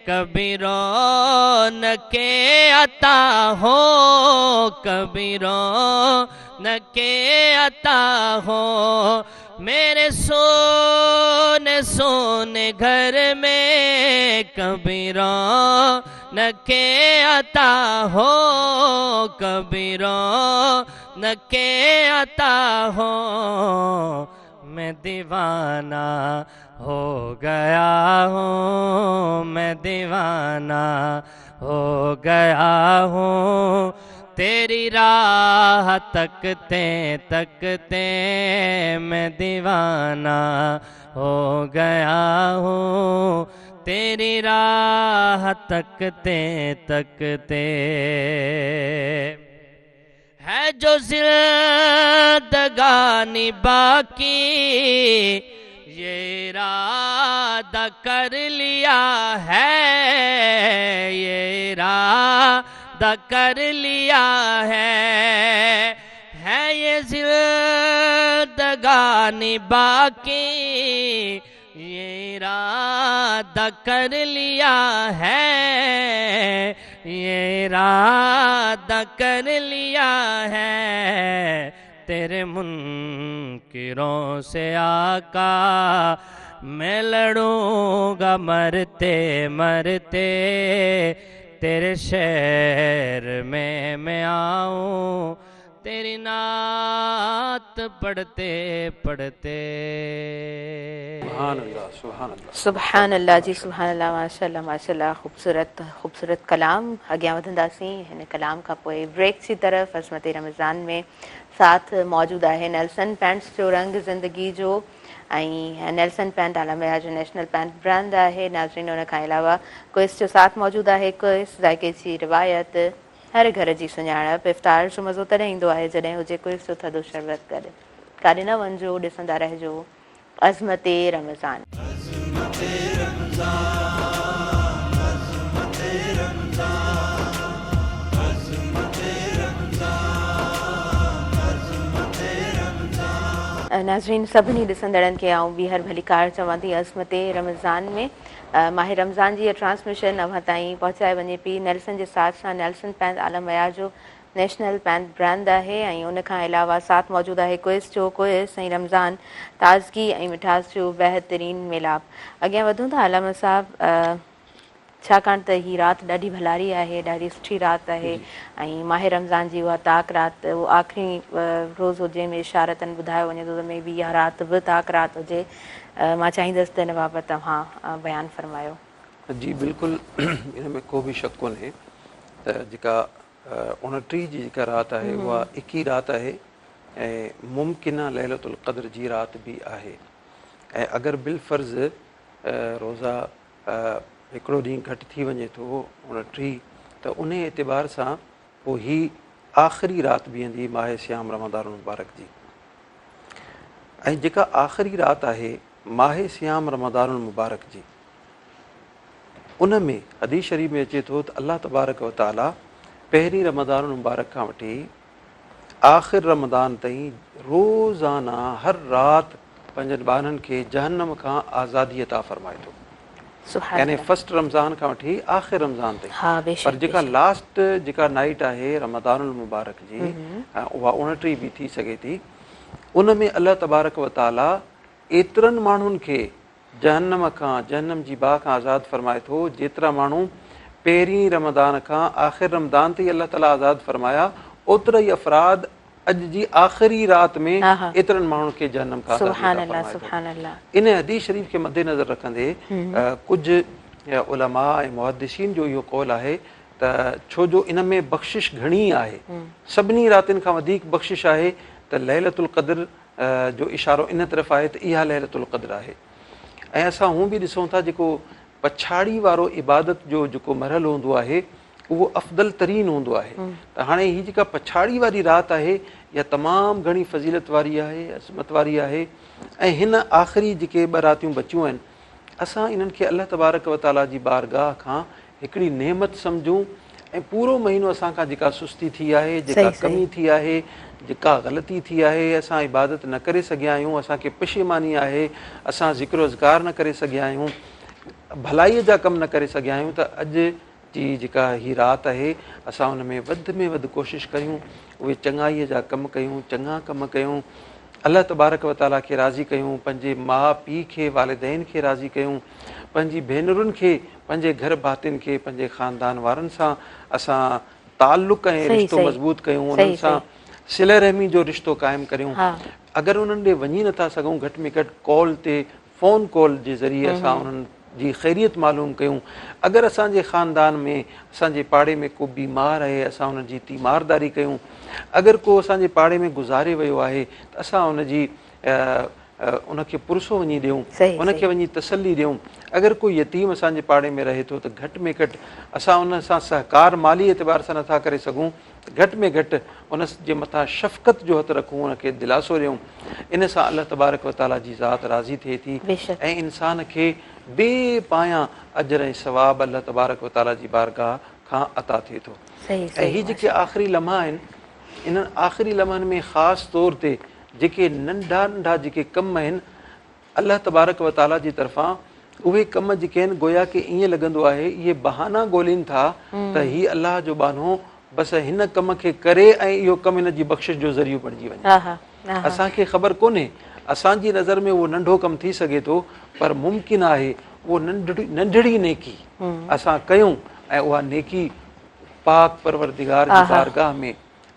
कभी रौनके अता हो, कभी रौनके अता हो। मेरे सोने सोने घर में कभी रौनके अता हो, कभी रौनके अता हो। मैं दीवाना हो गया हूँ, मैं दीवाना हो गया हूँ, तेरी राह तकते तकते मैं दीवाना हो गया हूँ, तेरी राह तकते तकते। है जो जिंदगानी बाकी ये इरादा कर लिया है, ये इरादा कर लिया है ये जिंदगानी बाकी ये इरादा कर लिया है, ये इरादा कर लिया है। तेरे मुनकिरों से आका मैं लड़ूंगा मरते मरते, तेरे शहर में मैं आऊं, तेरी नात पढ़ते पढ़ते। सुभान अल्लाह, सुभान अल्लाह, सुभान अल्लाह जी, सुभान अल्लाह, माशाअल्लाह माशाअल्लाह। ख़ूबसूरत कलाम। अॻियां वधंदासीं हिन कलाम खां पोइ ब्रेक जी तरफ़। अज़मत रमज़ान में साथ मौजूदु आहे नेल्सन पेंट्स जो रंग ज़िंदगी जो, ऐं नेल्सन पेंट आलम बयार जो नेशनल पेंट ब्रांड आहे। नाज़रीन, उन खां अलावा क्विज़ जो साथ मौजूदु आहे। क्विज़ ज़ाइके जी रिवायत, हर घर जी सुञाणप। इफ़्तार जो मज़ो तॾहिं ईंदो आहे जॾहिं हुजे क्विज़ जो थधो शरबत गॾु। काॾे न वञिजो, ॾिसंदा रहिजो अज़मत रमज़ान। नाज़रीन, सभिनी ॾिसंदड़नि खे आऊं ॿीहर भलीकार चवां थी। अज़मत रमज़ान में माह रमज़ान जी ट्रांसमिशन अव्हां ताईं पहुचाए वञे पई। नेल्सन जे साथ सां नेल्सन पेंट आलम बयार जो नेशनल पेंट ब्रांड आहे, ऐं उन खां अलावा साथ मौजूदु आहे क्विज़ जो। क्विज़ ऐं रमज़ान, ताज़गी ऐं मिठास जो बहितरीन मिलाप। अॻियां वधूं था आलम साहब, छाकाणि त हीअ राति ॾाढी भलारी आहे, ॾाढी सुठी राति आहे, ऐं माह रमज़ान जी उहा ताक राति, उहो आख़िरी रोज़ु हुजे में इशारतनि ॿुधायो वञे थो त में बि इहा राति बि ताक राति हुजे। मां चाहींदसि त हिन बाबति तव्हां बयानु फरमायो। जी बिल्कुलु, इन में को बि शक कोन्हे त जेका 29 जी जेका राति आहे उहा 21 राति आहे, ऐं मुमकिन लैलतुल क़द्र जी राति बि आहे। ऐं अगरि बिलफ़र्ज़ रोज़ा हिकिड़ो ॾींहुं घटि थी वञे थो 29, त उन एतिबार सां पोइ ही आख़िरी राति बीहंदी माह सियाम रमज़ान मुबारक जी। ऐं जेका आख़िरी राति आहे माह सियाम रमज़ान मुबारक जी, उन में हदीस शरीफ़ में अचे थो त अल्लाह तबारक व तआला पहिरीं रमज़ान मुबारक खां वठी आख़िर रमज़ान ताईं रोज़ाना हर राति पंहिंजनि ॿारनि खे जहन्नम खां आज़ादी अता फ़रमाए थो। यानी फर्स्ट रमज़ान खां वठी आख़िर रमज़ान ताईं। पर जेका लास्ट जेका नाइट आहे रमज़ान मुबारक जी, उहा 29 बि थी सघे थी, उन में अल्लाह तबारक व तआला एतिरनि माण्हुनि खे जहन्नम जी बाह खां आज़ादु फ़रमाए थो जेतिरा माण्हू पहिरीं रमज़ान खां आख़िर रमज़ान ताईं अल्लाह ताला आज़ादु फ़रमाया, ओतिरा ई अफ़राद अॼु जी आख़िरी राति में एतिरनि माण्हुनि खे जहन्नम खां आज़ादु। इन हदीस शरीफ़ खे मद्देनज़र रखंदे कुझु उलमा ऐं मुहद्दिसीन जो इहो कौल आहे त छो जो इन में बख़्शिश घणी आहे, सभिनी रातिनि खां वधीक बख़्शिश आहे, त लैलतुल क़द्र जो इशारो इन तरफ़ आहे त इहा लैलतुल क़द्र आहे। ऐं असां हूअं बि ॾिसूं था जेको पछाड़ी वारो इबादत जो जेको मरहलो हूंदो आहे उहो अफ़दल तरीन हूंदो आहे। त हाणे हीअ जेका पछाड़ी वारी राति आहे इहा तमामु घणी फज़ीलत वारी आहे, अज़मत वारी आहे। ऐं हिन आख़िरी जेके 2 रातियूं बचियूं आहिनि, असां इन्हनि खे अल्लाह तबारक व तआला जी बारगाह खां हिकिड़ी नेमत सम्झूं। ऐं पूरो महीनो असांखां जेका सुस्ती थी आहे, जेका कमी थी आहे, जेका ग़लती थी आहे, असां इबादत न करे सघिया आहियूं, असांखे पशेमानी आहे, असां ज़िक्र अज़कार न करे सघिया आहियूं, भलाईअ जा कम न करे सघिया आहियूं, त अॼु जी जेका हीअ राति आहे असां हुन में वधि कोशिशि कयूं, उहे चङाईअ जा कम कयूं, चङा कम कयूं, अल्लाह तबारक व तआला खे राज़ी कयूं, पंहिंजे माउ पीउ खे वालिदैन खे राज़ी कयूं, पंहिंजी भेनरुनि खे, पंहिंजे घर भातियुनि खे, पंहिंजे ख़ानदान वारनि सां असां ताल्लुक़ ऐं रिश्तो मज़बूत कयूं, उन्हनि सां सिले रहमी जो रिश्तो क़ाइमु करियूं। अगरि उन्हनि ॾे वञी नथा सघूं, घटि में घटि कॉल ते फ़ोन कॉल जे ज़रिए असां उन्हनि जी ख़ैरियत मालूम कयूं। अगरि असांजे ख़ानदान में, असांजे पाड़े में को बीमार आहे, असां उनजी तीमारदारी कयूं। अगरि को असांजे पाड़े में गुज़ारे वियो आहे त असां उनजी उनखे पुरसो वञी ॾियूं, उनखे वञी तसली ॾियूं। अगरि कोई यतीम असांजे पाड़े में रहे थो त घटि में घटि असां उन सां सहकार माली एतबार सां नथा करे सघूं, घटि में घटि उन जे मथां शफ़क़त जो हथु रखूं, उनखे दिलासो ॾियूं। इन सां अल्लाह तबारक व तआला जी ज़ात राज़ी थिए थी ऐं इंसान खे बेपायां अजर ऐं सवाब अल्लाह तबारक व तआला जी बारगाह खां अता थिए थो। ऐं हीअ जेके आख़िरी लम्हा आहिनि, इन्हनि आख़िरी लम्हनि में ख़ासि तौर ते जेके नंढा जेके कम आहिनि अल्लाह तबारक व तआला जी तरफ़ां, उहे कम जेके आहिनि गोया के ईअं लॻंदो आहे इहे बहाना ॻोल्हिनि था त हीअ अल्लाह जो बहानो बसि हिन कम खे करे ऐं इहो कमु हिन जी बख़्शिश जो ज़रियो बणिजी वञे। असांखे ख़बर कोन्हे, असांजी नज़र में उहो नंढो कमु थी सघे थो, पर मुमकिन आहे उहो नंढड़ी नेकी असां कयूं ऐं उहा नेकी पाक परवरदिगार जी बारगाह में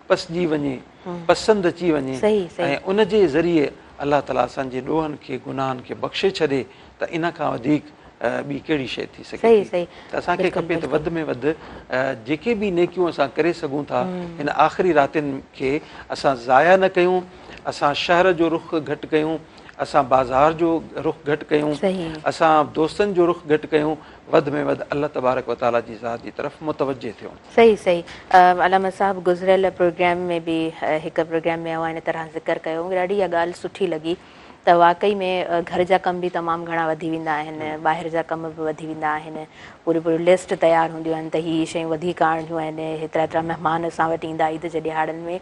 पसजी वञे पसंदि अची वञे सही, सही। ऐं उन जे ज़रिए अलाह ताला असांजे ॾोहनि खे गुनाहनि खे बख़्शे छॾे त इन खां वधीक ॿी कहिड़ी शइ थी सघे सही, थी। सही। त असांखे बिल्कुलु, खपे त बिल्कुलु। वधि में वधि जेके बि नेकियूं असां करे सघूं था हिन आख़िरी रातिनि खे असां ज़ाया न कयूं, असां शहर जो रुख़ घटि कयूं, असां बाज़ार जो रुख़ घटि कयूं, सही। असां दोस्तनि जो रुख़ घटि कयूं, वधि में वधि अलाह तबारक व ताला जी ज़ात जी तरफ़ मुतवजे थियूं। सही, सही। अलामा साहब गुज़िरियल प्रोग्राम में बि हिकु प्रोग्राम में इन तरह ज़िक्र कयो, मूंखे ॾाढी इहा ॻाल्हि सुठी लॻी त वाक़ई में घर जा कम बि तमामु घणा वधी वेंदा आहिनि, ॿाहिरि जा कम बि वधी वेंदा आहिनि, पूरी पूरी लिस्ट तयारु हूंदियूं आहिनि त हीअ शयूं वधीक आणियूं आहिनि, हेतिरा हेतिरा महिमान असां वटि ईंदा ईद जे ॾिहाड़नि में,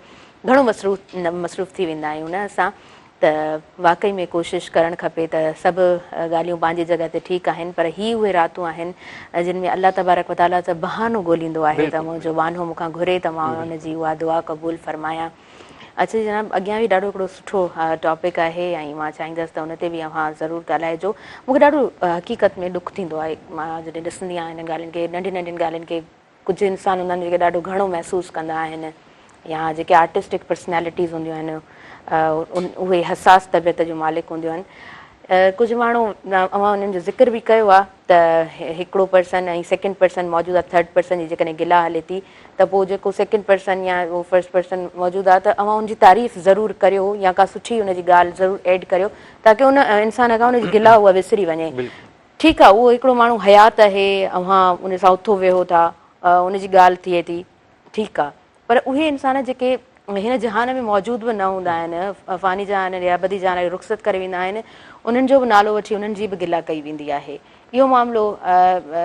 घणो मसरूफ़ थी वेंदा आहियूं न असां। त वाक़ई में कोशिशि करणु खपे त सभु ॻाल्हियूं पंहिंजी जॻह ते ठीकु आहिनि, पर ही उहे रातूं आहिनि जिन में अलाह तबारक व ताला त बहानो ॻोल्हींदो आहे त मुंहिंजो वानो मूंखां घुरे त मां हुनजी उहा दुआ क़बूल फरमायां। अच्छा जनाब, अॻियां बि ॾाढो हिकिड़ो सुठो टॉपिक आहे ऐं मां चाहींदसि त हुन ते बि अव्हां ज़रूरु ॻाल्हाइजो। मूंखे ॾाढो हक़ीक़त में ॾुखु थींदो आहे, मां जॾहिं ॾिसंदी आहियां हिन ॻाल्हियुनि खे, नंढियुनि नंढियुनि ॻाल्हियुनि खे। कुझु इंसान हूंदा आहिनि जेके ॾाढो घणो महसूसु कंदा आहिनि, या जेके आर्टिस्टिक पर्सनैलिटीज़ हूंदियूं आहिनि उहे हसास तबियत जूं मालिक हूंदियूं आहिनि। कुझु माण्हू अव्हां उन्हनि जो ज़िक्र बि कयो आहे त हिकिड़ो पर्सन ऐं सेकेंड पर्सन मौजूदु आहे, थर्ड पर्सन जी जेकॾहिं गिला हले थी त पोइ जेको सेकेंड पर्सन या उहो फर्स्ट पर्सन मौजूदु आहे त अव्हां उनजी तारीफ़ ज़रूरु करियो या का सुठी हुनजी ॻाल्हि ज़रूरु ऐड करियो ताकी उन इंसान खां उनजी गिला उहा विसरी वञे। ठीकु आहे, उहो हिकिड़ो माण्हू हयात आहे, अव्हां उन सां उथो वेहो था, उनजी ॻाल्हि थिए थी, ठीकु आहे, पर उहे इंसान जेके हिन जहान में मौजूदु बि न हूंदा आहिनि, फ़ानी जहान या अबदी जहान खे रुख़्सत करे वेंदा आहिनि, उन्हनि जो बि नालो वठी उन्हनि जी बि गिला कई वेंदी आहे। इहो मामिलो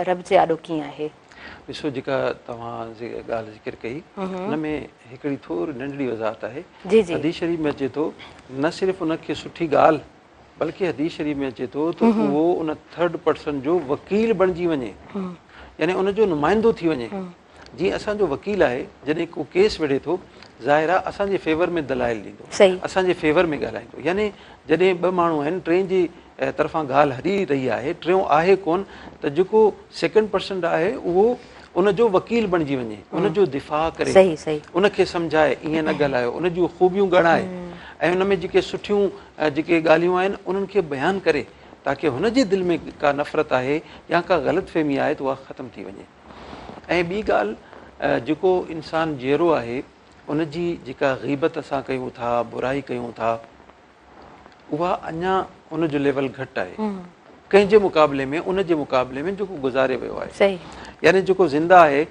रब जे आॾो कीअं आहे? ॾिसो, जेका तव्हां ॻाल्हि ज़िक्र कई हुन में हिकिड़ी थोरी नंढड़ी वज़ाहत आहे। जी जी। हदीस शरीफ़ में अचे थो न सिर्फ़ु उनखे सुठी ॻाल्हि, बल्कि हदीस शरीफ़ में अचे थो त उहो उन थर्ड पर्सन जो वकील बणिजी वञे, यानी उनजो नुमाइंदो थी वञे। जीअं असांजो वकील आहे, जॾहिं को केस विढ़े थो, ज़ाहिर आहे असांजे फेवर में दलाइल ॾींदो, असांजे फेवर में ॻाल्हाईंदो, यानी जॾहिं ॿ माण्हू आहिनि, टे जी तरफ़ां ॻाल्हि हली रही आहे, टियों आहे कोन, त जेको सेकेंड पर्सन आहे उहो उनजो वकील बणिजी वञे, उनजो दिफ़ा करे, उनखे सम्झाए ईअं न ॻाल्हायो, उन जूं ख़ूबियूं ॻणाए ऐं उन में जेके सुठियूं जेके ॻाल्हियूं आहिनि उन्हनि खे बयानु करे, ताकी हुनजे दिलि में का नफ़रत आहे या का ग़लतफ़हमी आहे त उहा ख़तमु थी वञे। ऐं ॿी ॻाल्हि, जेको इंसानु जहिड़ो आहे उनजी जेका ग़ीबत असां कयूं था, बुराई कयूं था, उहा अञा उनजो लेवल घटि आहे कंहिंजे मुक़ाबले में, उनजे मुक़ाबले में जेको गुज़ारे वियो आहे। यानी जेको ज़िंदा आहे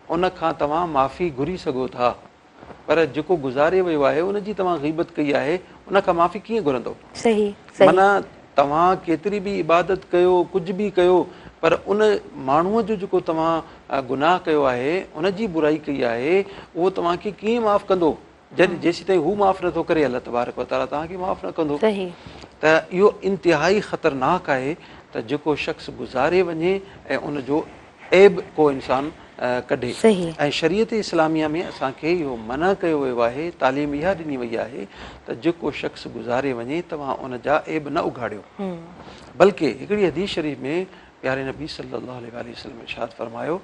उन खां तव्हां माफ़ी घुरी सघो था, पर जेको गुज़ारे वियो आहे उनजी तव्हां ग़ीबत कई आहे, उन खां माफ़ी कीअं घुरंदो? माना तव्हां केतिरी बि इबादत कयो, कुझु बि कयो, पर उन माण्हूअ जो जेको तव्हां गुनाह कयो आहे, उनजी बुराई कई आहे, उहो तव्हांखे कीअं माफ़ु कंदो? जॾहिं जेसीं ताईं हू माफ़ु नथो करे, अलाह तबारक व ताला तव्हांखे माफ़ु न कंदो। त इहो इंतिहाई ख़तरनाक आहे त जेको शख़्स गुज़ारे वञे ऐं उनजो ऐब को इंसानु कढे। ऐं शरीयत इस्लामिया में असांखे इहो मना कयो वियो आहे, तालीम इहा ॾिनी वई आहे त जेको शख़्स गुज़ारे वञे तव्हां उन जा ऐब न उघाड़ियो, बल्कि हिकिड़ी हदीस शरीफ़ में प्यारे नबी सल्लल्लाहु अलैहि वसल्लम इरशाद फरमायो,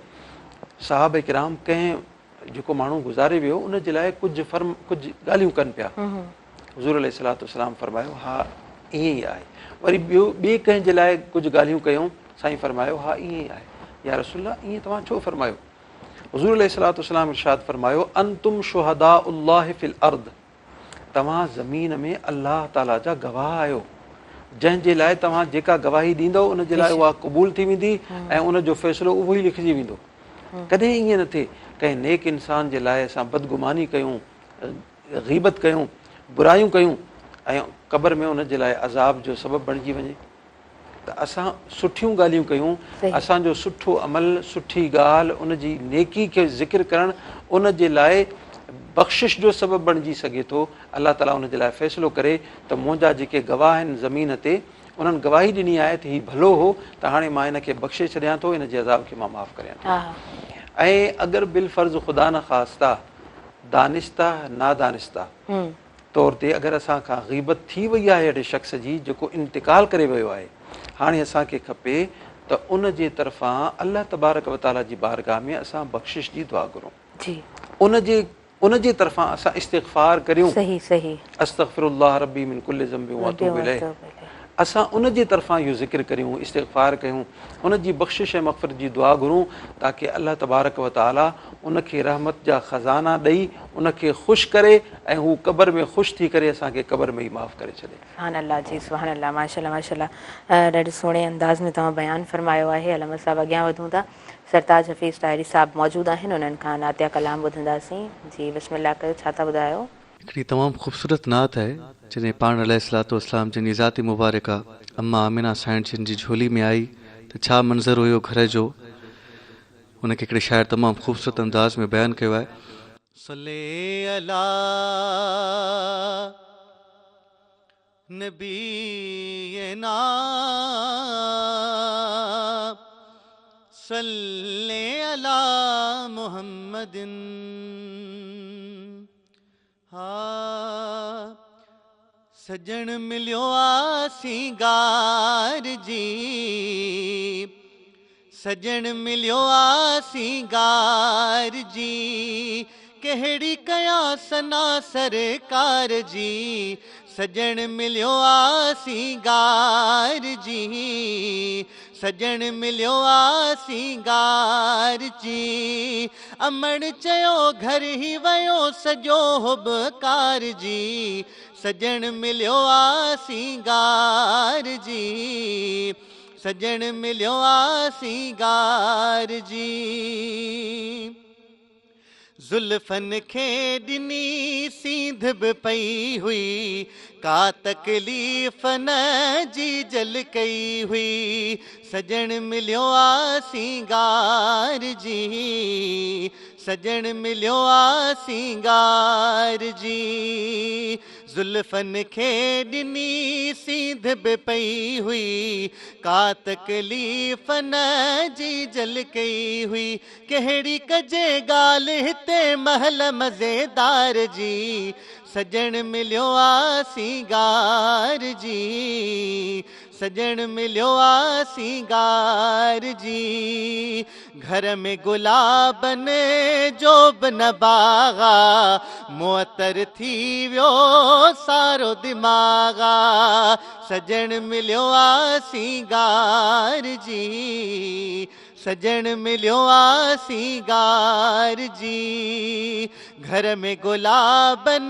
साहब किराम कंहिं जेको माण्हू गुज़ारे वियो उन जे लाइ कुझु ॻाल्हियूं कनि पिया, हुज़ूर अलैहिस्सलातु वस्सलाम फरमायो हा ईअं ई आहे। वरी ॿिए कंहिं जे लाइ कुझु ॻाल्हियूं कयूं, साईं फरमायो हा ईअं ई आहे। या रसूलल्लाह, ईअं तव्हां छो फरमायो? हुज़ूर अलैहिस्सलातु वस्सलाम इरशाद फरमायो, अंतुम शुहदाउल्लाहि फिल अर्द, तव्हां ज़मीन में अल्लाह ताला जा गवाह आहियो, जंहिंजे लाइ तव्हां जेका गवाही ॾींदव उन जे लाइ उहा क़बूल थी वेंदी ऐं उनजो फ़ैसिलो उहो ई लिखिजी वेंदो। कॾहिं ईअं न थिए कंहिं नेक इंसान जे लाइ असां बदगुमानी कयूं, ग़ीबत कयूं, बुरायूं कयूं ऐं क़बर में उन जे लाइ अज़ाब जो सबबु बणिजी वञे। त असां सुठियूं ॻाल्हियूं कयूं, असांजो सुठो अमल, सुठी ॻाल्हि, उनजी नेकी खे ज़िक्र करणु उन जे लाइ बख़्शिश जो सबबु बणिजी सघे थो। अलाह ताला उन जे लाइ फ़ैसिलो करे त मुंहिंजा जेके गवाह आहिनि ज़मीन ते, उन्हनि गवाही ॾिनी आहे त हीउ भलो हो, त हाणे मां हिन खे बख़्शे छॾियां थो, हिन जे अज़ाब खे मां माफ़ु करियां थो। ऐं अगरि बिलफ़र्ज़ ख़ुदा न ख़ास्ता, दानिस्ता नादानिस्ता तौर ते अगरि असां खां ग़ीबत थी वई आहे अहिड़े शख़्स जी जेको इंतिकाल करे वियो आहे, हाणे असांखे खपे त उन जे तरफ़ां अलाह तबारक व ताला जी बारगाह में असां बख़्शिश जी दुआ घुरूं, उन जे उन जी तरफ़ां असां इस्तिग़फ़ार करियूं, सही सही अस्तग़फ़िरुल्लाह रब्बी मिन कुल्लि ज़ंबिन व अतूबु इलैह, असां उन जी तरफ़ां इहो ज़िक्र करियूं, इस्तिग़फ़ार कयूं, उन जी बख़्शिश ऐं मग़फ़िरत जी दुआ घुरूं, ताकी अल्लाह तबारक व तआला उन खे रहमत जा ख़ज़ाना ॾेई उन खे ख़ुशि करे ऐं हू क़बर में ख़ुशि थी करे असांखे क़बर में ई माफ़ करे छॾे। सुभान अल्लाह जी, सुभान अल्लाह, माशाल्लाह माशाल्लाह। ॾाढे सुहिणे अंदाज़ में तव्हां बयानु फ़रमायो आहे। अलमद साहब अॻियां वधूं था। सरताज हफ़ीज़ ताहिरी साहब मौजूदु आहिनि, उन्हनि खां नातिया कलाम ॿुधंदासीं। जी बिस्मिल्लाह कयो, छा था ॿुधायो? हिकिड़ी तमामु ख़ूबसूरत नात आहे जॾहिं पाण अलैहिस्सलातु वस्सलाम जिन जी ज़ाती मुबारका अम्मा आमिना साइण जिन जी झोली में आई त छा मंज़र हुयो घर जो, उनखे हिकिड़े शाइर तमामु ख़ूबसूरत अंदाज़ में बयानु कयो आहे। सल्ले अला नबीना सल्ले अला मुहम्मदिन। हाँ सजण मिलियो आ सिंगार जी, सजण मिलियो आ सिंगार जी, कहिड़ी कयां सना सरकार जी, सजण मिलियो आ सिंगार जी, सजण मिलियो आ सिंगार जी, अमण चयो घर ही वयो सजो हुबकार जी, सजण मिलियो आ सिंगार जी, सजण मिलियो आ सिंगार जी। ज़ुल्फ़न खे ॾिनी सींध बि पई हुई, का तकलीफ़ न जी जल कई हुई, सजण मिलियो आ सिंगार जी, सजण मिलियो आ सिंगार जी। ज़ुल्फ़न खे ॾिनी सींध बि पई हुई, का तकलीफ़ न जी जल कई हुई, कहिड़ी कजे ॻाल्हि हिते महल मज़ेदार जी, सजण मिलियो आ सिंगार जी, सजण मिलियो आ सिंगार जी। घर में गुलाबन जो बि न बाग़ा, मुअतर थी वियो सारो दिमाग़ा, सजण मिलियो आ सिंगार जी, सजण मिलियो आ सिंगार जी। घर में गुलाबन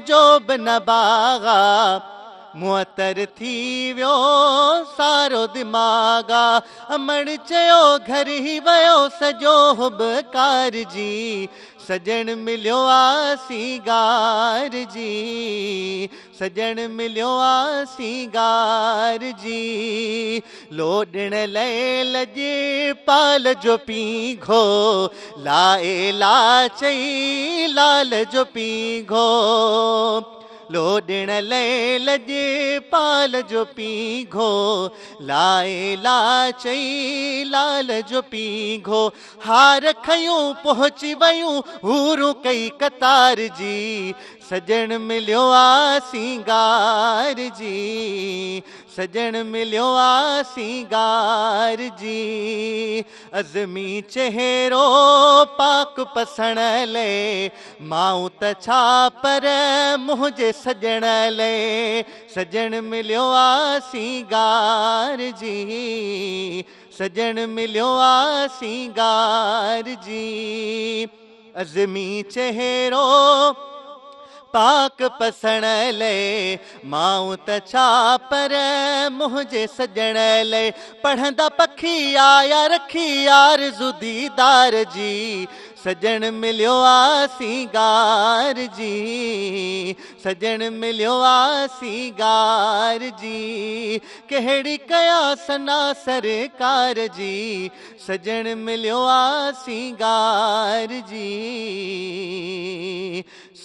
जो बि न बाग़ा, मुअतर थी वियो सारो दिमाग़ा, अमण चयो घर ही वयो सजो हुबकार जी, सजण मिलियो आ सिंगार जी, सजण मिलियो आ सिंगार जी। लोॾण लए लॼे पाल जो पीघो, लाए ला चई लाल जो पीघो, लोॾण लए लॼे पाल जो पीघो, लाए ला चई लाल जो पीघो, हार खयूं पहुची वयूं हूरूं कई कतार जी, सजण मिलियो आ सिंगार जी, सजण मिलियो आ सिंगार जी। अज़मी चेहरो पाक पसण ले, माऊं त छा पर मुंहिंजे सजण ले, सजण मिलियो आ सिंगार जी, सजण मिलियो आ सिंगार जी। अज़मी चेहरो पाक पसण ले, माऊं त छा पर मुंहिंजे सजण ले, पढ़ंदा पखी आया रखी आरज़ू दीदार जी, सजण मिलियो आ सिंगार जी, सजण मिलियो आ सिंगार जी। कहिड़ी कयां सना सरकार जी, सजण मिलियो आ सिंगार जी,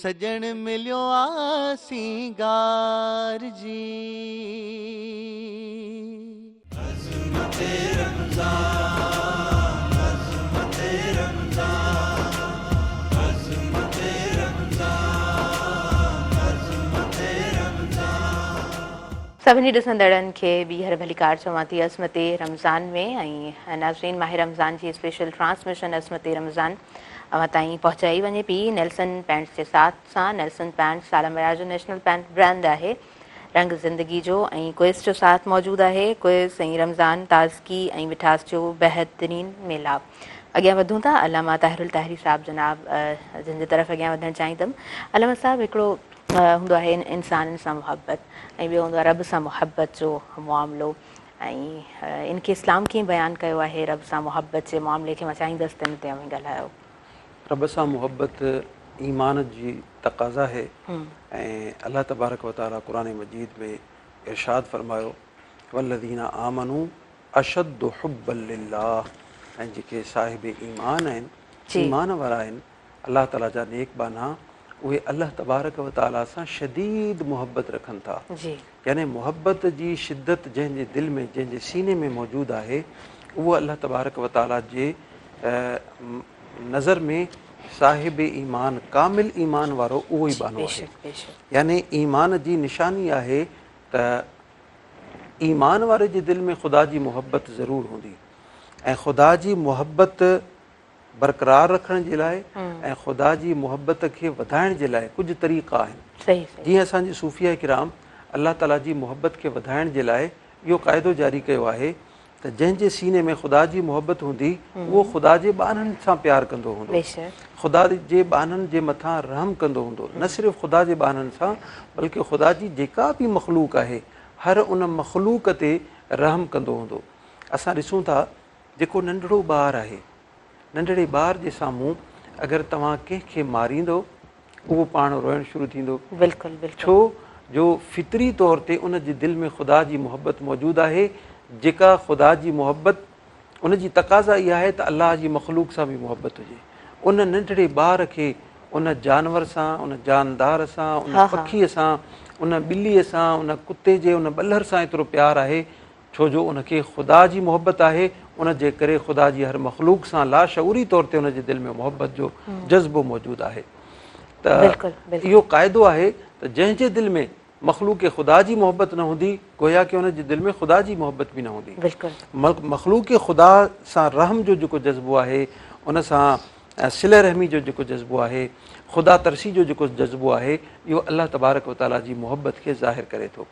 सजण मिलियो आ सिंगार जी। अज़मते रमज़ान, अज़मते रमज़ान, अज़मते रमज़ान, अज़मते रमज़ान। सभिनी ॾिसंदड़नि खे ॿीहर भलीकार चवां थी अज़मते रमज़ान में। ऐं नाज़रीन, माह रमज़ान जी स्पेशल ट्रांसमिशन अज़मते रमज़ान अवां ताईं पहुचाई वञे पई नेल्सन पैंट्स जे साथ सां। नेल्सन पैंट्स सालमया जो नेशनल पैंट ब्रांड आहे, रंग ज़िंदगी जो ऐं क्विज़ जो साथ मौजूदु आहे। क्विज़ ऐं रमज़ान ताज़गी ऐं मिठास जो बहितरीन मेलाप। अॻियां वधूं था अलामा ताहिरुल ताहिरी साहिबु जनाब जिन जी तरफ़ अॻियां वधणु चाहींदमि। अलामा साहिबु हिकिड़ो हूंदो आहे इंसाननि सां मुहबत ऐं ॿियो हूंदो आहे रब सां मुहबत जो मामिलो, ऐं इनखे इस्लाम कीअं बयानु कयो आहे रब सां मुहबत जे मामले खे? मां चाहींदसि त इन ते अवी ॻाल्हायो। रब सां मुहबत ईमान जी तक़ाज़ा है ऐं अल्लाह तबारक व तआला क़ुरान मजीद में इरशाद फरमायो वल्लज़ीना आमनू अशद्दु हुब्बन लिल्लाह। ऐं जेके साहिब ईमान आहिनि, ईमान वारा आहिनि, अल्लाह ताला जा नेक बाना, उहे अल्लाह तबारक व तआला सां शदीद मुहबत रखनि था। यानी मुहबत जी शिद्दत जंहिंजे दिलि में, जंहिंजे सीने में मौजूदु आहे, उहो अल्लाह तबारक व तआला जे नज़र में साहिब ईमान, कामिल ईमान वारो उहो ई बानो आहे। यानी ईमान जी निशानी आहे त ईमान वारे जे दिलि में ख़ुदा जी मुहबत ज़रूरु हूंदी ऐं ख़ुदा जी मुहबत बरक़रार रखण जे लाइ ऐं ख़ुदा जी मुहबत खे वधाइण जे लाइ कुझु तरीक़ा आहिनि। जीअं असांजी सूफ़िया किराम अल्लाह ताला जी मुहबत खे वधाइण जे लाइ इहो क़ाइदो जारी कयो आहे त जंहिंजे सीने में ख़ुदा जी मुहबत हूंदी उहो ख़ुदा जे ॿारनि सां प्यारु कंदो हूंदो, ख़ुदा जे ॿारनि जे मथां रहम कंदो हूंदो। न सिर्फ़ु ख़ुदा जे ॿारनि सां बल्कि ख़ुदा जी जेका बि मख़लूक आहे हर उन मख़लूक ते रहम कंदो हूंदो। असां ॾिसूं था जेको नंढड़ो ॿारु आहे, नंढड़े ॿार जे साम्हूं अगरि तव्हां कंहिंखे मारींदो उहो पाण रोइणु शुरू थींदो। छो जो फितरी तौर ते उन जे दिलि में ख़ुदा जी मुहबत मौजूदु आहे, जेका ख़ुदा जी मुहबत उन जी तक़ाज़ा इहा आहे त अलाह जी मख़लूक सां बि मुहबत हुजे। उन नंढड़े ॿार खे उन जानवर सां, उन जानदार सां, उन पखीअ सां, उन ॿिलीअ सां, उन कुते जे उन ॿल्हर सां एतिरो प्यारु आहे छो जो उनखे ख़ुदा जी मुहबत आहे। उन जे करे ख़ुदा जी हर मख़लूक सां लाशऊरी तौर ते उन जे दिलि में मुहबत जो जज़्बो मौजूदु आहे। त इहो क़ाइदो आहे त जंहिंजे दिलि में मख़लूक ख़ुदा जी मुहबत न हूंदी गोया कि उन जे दिलि में ख़ुदा जी मुहबत बि न हूंदी। मख़लूक ख़ुदा सां रहम जो जेको जज़्बो आहे, उन सां सिल रहमी जो जेको जज़्बो आहे, ख़ुदा तरसी जो जेको जज़्बो आहे, इहो अल्लाह तबारक व तआला जी मुहबत खे ज़ाहिर करे थो।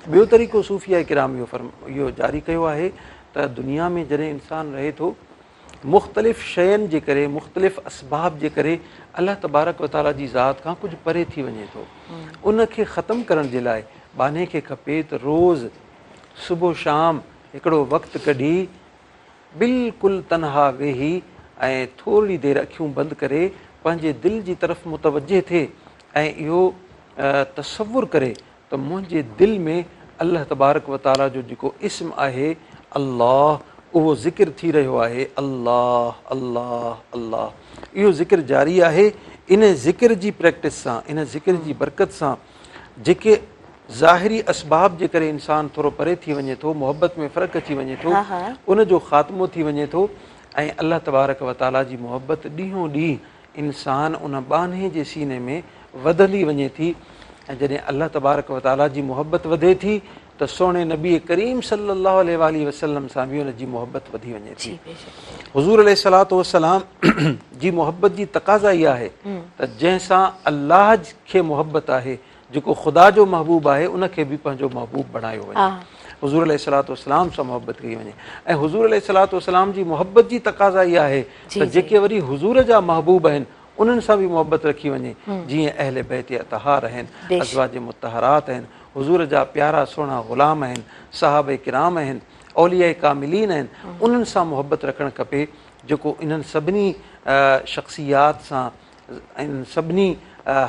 ॿियो तरीक़ो सूफ़िया किराम इहो जारी कयो आहे त दुनिया में जॾहिं इंसानु रहे थो मुख़्तलिफ़ शयुनि जे करे, मुख़्तलिफ़ असबाब जे करे अल्लाह तबारक व तआला जी ज़ात खां कुझु परे थी वञे थो। उन खे ख़तमु करण जे लाइ बाने खे खपे त रोज़ सुबुह शाम हिकिड़ो वक़्तु कढी बिल्कुलु तनहा वेही ऐं थोरी देरि अखियूं बंदि करे पंहिंजे दिलि जी तरफ़ मुतवजे थिए ऐं इहो तसवुरु करे त मुंहिंजे दिलि में अल्लाह तबारक व तआला जो जेको इस्म आहे अल्लाह, उहो ज़िक्र थी रहियो आहे। अल्लाह अल्लाह अल्लाह इहो ज़िक्र जारी आहे। इन ज़िक्र जी प्रैक्टिस सां, इन ज़िक्र जी बरकत सां जेके ज़ाहिरी असबाब जे करे इंसानु थोरो परे थी वञे थो, मुहबत में फ़र्क़ु अची वञे थो, उन जो ख़ात्मो थी वञे थो ऐं अल्लाह तबारक व तआला जी मुहबत ॾींहों ॾींहुं इंसानु उन बाने जे सीने में वधंदी वञे थी। ऐं जॾहिं अल्लाह तबारक व तआला जी मुहबत वधे थी त सोणे नबी करीम सल्लल्लाहु अलैहि वसल्लम सां बि उन जी मुहबत वधी वञे थी। हुज़ूर अलैहिस्सलातु वस्सलाम जी मुहबत जी तक़ाज़ा इहा आहे त जंहिंसां अल्लाह खे मुहबत आहे, जेको ख़ुदा जो महबूब आहे, उनखे बि पंहिंजो महबूब बणायो वञे, हुज़ूर अलैहिस्सलातु वस्सलाम सां मुहबत कई वञे। ऐं हुज़ूर अलैहिस्सलातु वस्सलाम जी मुहबत जी तक़ाज़ा इहा आहे त जेके वरी हुज़ूर जा महबूब आहिनि उन्हनि सां बि मुहबत रखी वञे, जीअं अहले बैत अतहार आहिनि, अज़वाज मुतहरात आहिनि, हुज़ूर जा प्यारा सुहिणा ग़ुलाम आहिनि, सहाबे किराम आहिनि, औलिया कामिलीन आहिनि, उन्हनि सां मुहबत रखणु खपे। जेको इन्हनि सभिनी शख़्सियात सां, इन्हनि सभिनी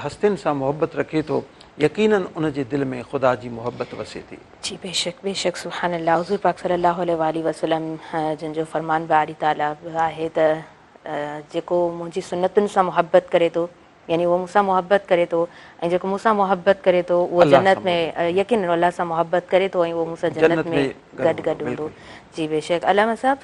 हस्तियुनि सां मुहबत रखे थो, यकीनन उन जे दिलि में ख़ुदा जी मुहबत वसे थी। जी बेशक बेशक सुभान अल्लाह। हुज़ूर पाक सल्लल्लाहु अलैहि वसल्लम जिन जो फ़रमान बारी ताला आहे त जेको मुंहिंजी सुन्नतुनि सां मुहबत करे थो, यानी उहो मूंसां मुहबत करे थो, ऐं जेको मूंसां मुहबत करे थो उहो जन्नत में, यकीन अल्लाह सां मुहबत करे थो ऐं उहो मूंसां जन्नत में गॾु हूंदो। जी बेशक। अलामा साहिबु,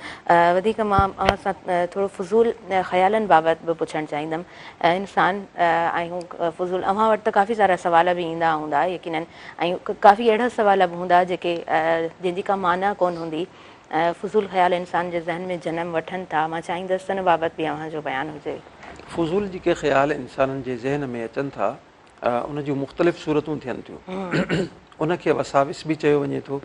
वधीक मां अव्हां सां थोरो फ़ुज़ूल ख़्यालनि बाबति बि पुछणु चाहींदमि। इंसानु आहियूं फ़ुज़ूल, अव्हां वटि त काफ़ी सारा सुवाल बि ईंदा हूंदा यकीननि, ऐं काफ़ी अहिड़ा सुवाल बि हूंदा जेके जंहिंजी का माना कोन हूंदी, फ़ुज़ूल ख़्याल इंसान जे ज़हन में जनम वठनि था। मां चाहींदसि त हिन बाबति बि अव्हांजो बयानु हुजे। फुज़ूल जेके ख़्याल इंसाननि जे ज़हन में अचनि था उन जूं मुख़्तलिफ़ सूरतूं थियनि थियूं, उनखे वसाविस बि चयो वञे थो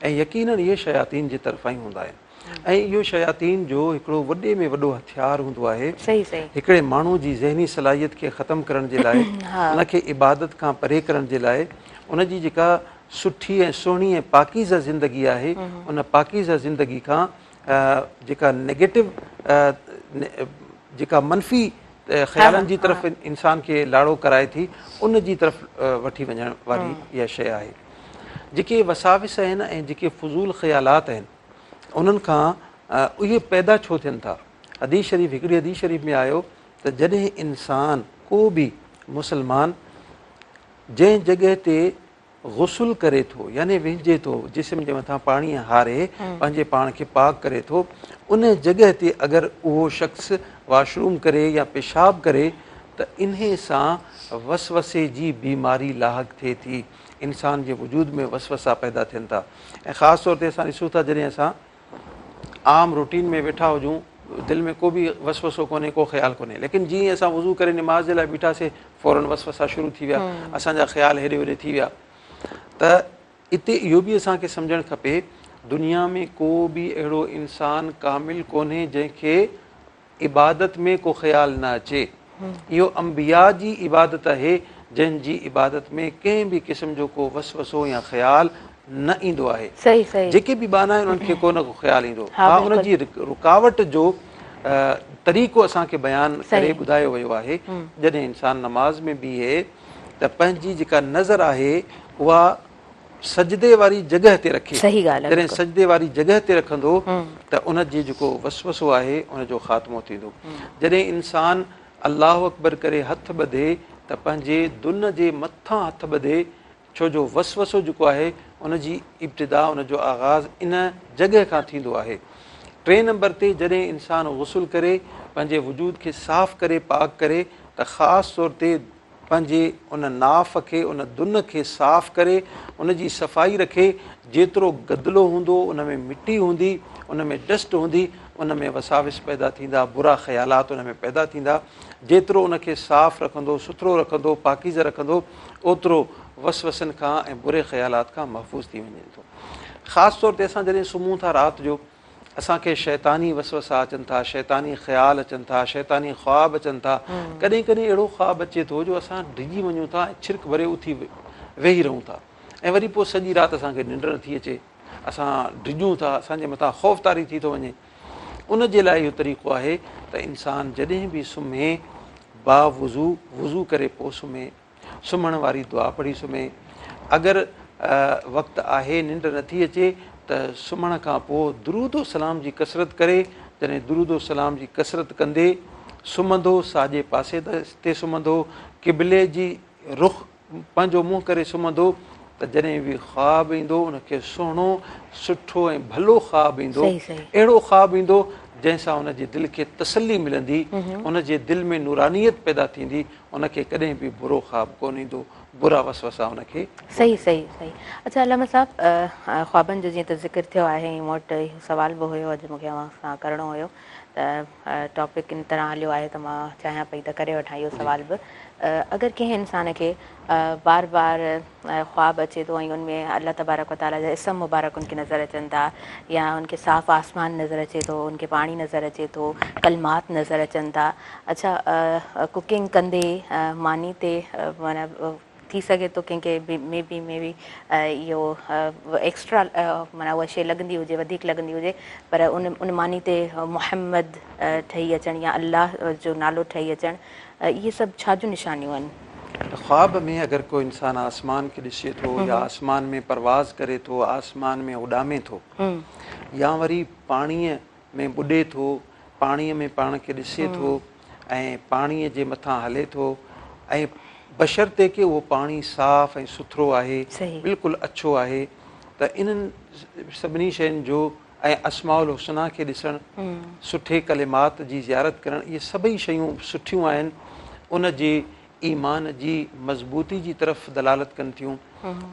ऐं यकीनन इहे शयातीन जे तरफ़ां ई हूंदा आहिनि। ऐं इहो शयातीन जो हिकिड़ो वॾे में वॾो हथियार हूंदो आहे हिकिड़े माण्हू जी ज़हनी सलाहियत खे ख़तमु करण जे लाइ, उनखे इबादत खां परे करण जे लाइ, उनजी जेका सुठी ऐं सुहिणी ऐं पाकीज़ा ज़िंदगी आहे उन पाकीज़ा ज़िंदगी खां जेका नेगेटिव जेका मनफ़ी ख़्यालनि जी तरफ़ इंसान खे लाड़ो कराए थी उन जी तरफ़ वठी वञण वारी इहा शइ आहे। जेके वसाविस आहिनि ऐं जेके फुज़ूल ख़्यालात आहिनि उन्हनि खां उहे पैदा छो थियनि था। हदीस शरीफ़, हिकिड़ी हदीस शरीफ़ में आयो त जॾहिं इंसान को बि मुसलमान जंहिं जॻह ते गुसुल करे थो यानी विझे थो, जिस्म जे मथां पाणी हारे पंहिंजे पाण खे पाक करे थो, उन जॻह ते अगरि उहो शख़्स वॉशरूम करे या पेशाब करे त इन सां वसवसे जी बीमारी लाहक थिए थी, इंसान जे वजूद में वसवसा पैदा थियनि था। ऐं ख़ासि तौर ते असां ॾिसूं था जॾहिं असां आम रूटीन में वेठा हुजूं, दिलि में को बि वसवसो कोन्हे, को ख़्यालु कोन्हे, लेकिन जीअं असां वज़ू करे निमाज़ जे लाइ बीठासीं फ़ौरन वसवसा शुरू थी विया, असांजा ख़्याल हेॾे होॾे थी विया। त इते इहो बि असांखे सम्झणु खपे दुनिया में को बि अहिड़ो इंसान कामिल कोन्हे जंहिंखे इबादत में को ख़्यालु न अचे। इहो अंबिया जी इबादत आहे जंहिंजी इबादत में कंहिं बि क़िस्म जो को वसवसो या ख़्यालु न ईंदो आहे। जेके बि बाना आहिनि उन्हनि खे को न को ख़्यालु ईंदो। हा, उनजी रुकावट जो तरीक़ो असांखे बयानु करे ॿुधायो वियो आहे। जॾहिं इंसान नमाज़ में बीहे त पंहिंजी जेका नज़र आहे उहा सजदे वारी जॻह ते रखे। जॾहिं सजदे वारी जॻह ते रखंदो त उन जी जेको वसवसो आहे उनजो ख़ात्मो थींदो। जॾहिं इंसान अल्लाह अकबर करे हथु ॿधे त पंहिंजे दुन जे मथां हथु ॿधे, छो जो वसवसो जेको आहे उनजी इब्तिदा, उनजो आगाज़ इन जॻह खां थींदो आहे। 3 नंबर ते जॾहिं इंसान गुसुल करे पंहिंजे वजूद खे साफ़ करे पाक करे त ख़ासि तौर ते पंहिंजे उन नाफ़ खे, उन दुन खे साफ़ करे उनजी सफ़ाई रखे। जेतिरो गदिलो हूंदो उन में मिटी हूंदी, उन में डस्ट हूंदी, उन में वसाविस पैदा थींदा, बुरा ख़्यालात उन में पैदा थींदा। जेतिरो उनखे साफ़ रखंदो, सुथरो रखंदो, पाकीज़ रखंदो, ओतिरो वसवसनि खां ऐं बुरे ख़्यालात खां महफ़ूज़ थी वञे थो। ख़ासि तौर ते असां जॾहिं सुम्हूं था राति जो, असांखे शैतानी वसवसा अचनि था, शैतानी ख़्याल अचनि था, शैतानी ख़्वाब अचनि था। कॾहिं कॾहिं अहिड़ो ख़्वाब अचे थो जो असां डिॼी वञूं था ऐं छिरक भरे उथी वेही रहूं था ऐं वरी पोइ सॼी राति असांखे निंड नथी अचे, असां डिॼूं था, असांजे मथां ख़ौफ़तारी थी थो वञे। उन जे लाइ इहो तरीक़ो आहे त इंसान जॾहिं बि सुम्हे वज़ू करे पोइ सुम्हे, सुम्हण वारी दुआ पढ़ी सुम्हे। अगरि वक़्तु आहे निंड नथी अचे त सुम्हण खां पोइ दुरूदो सलाम जी कसरत करे। जॾहिं दुरूदो सलाम जी कसरत कंदे सुम्हंदो, साॼे पासे ते सुम्हंदो, क़िबले जी रुख़ पंहिंजो मुंहुं करे सुम्हंदो त जॾहिं बि ख़्वाबु ईंदो उनखे सुहिणो, सुठो ऐं भलो ख़्वाबु ईंदो, अहिड़ो ख़्वाबु ईंदो जंहिंसां उनजे दिलि खे तसल्ली मिलंदी, उनजे दिलि में नूरानियत पैदा थींदी, उनखे कॾहिं बि बुरो ख़्वाबु कोन ईंदो, बुरा वसवसा उनखे। अच्छा अलामा साहब, ख़्वाबनि जो जीअं त ज़िक्र थियो आहे, मूं वटि सुवाल बि हुयो अॼु मूंखे अव्हां सां करिणो हुयो त टॉपिक इन तरह हलियो आहे त मां चाहियां पई त करे वठां इहो सुवाल बि। अगरि कंहिं इंसान खे बार बार ख़्वाब अचे थो ऐं उनमें अल्लाह तबारक व तआला जा इसम मुबारक उनखे नज़र अचनि था, या उनखे साफ़ आसमान नज़र अचे थो, उनखे पाणी नज़र अचे थो, कलमात नज़र अचनि था। अच्छा, कुकिंग कंदे मानी ते माना थी सघे थो कंहिंखे मे बी इहो एक्स्ट्रा माना उहा शइ लॻंदी हुजे, वधीक लॻंदी हुजे, पर उन मानी ते मुहम्मद ठही अचनि या अल्लाह जो नालो ठही अचनि, इहे सभु छा जूं निशानियूं आहिनि? ख़्वाब में अगरि को इंसान आसमान खे ॾिसे थो या आसमान में परवाज़ करे थो, आसमान में उॾामे थो, या वरी पाणीअ में बुॾे थो, पाणीअ में पाण खे ॾिसे थो ऐं पाणीअ जे मथां हले थो, ऐं बशर्ते के उहो पाणी साफ़ ऐं सुथरो आहे, बिल्कुलु अछो आहे, त इन्हनि सभिनी शयुनि जो ऐं अस्माउल हुस्ना खे ॾिसणु, सुठे कलिमात जी ज़ियारत करणु, इहे सभई शयूं सुठियूं आहिनि, उन जे ईमान जी मज़बूती जी तरफ़ दलालत कनि थियूं,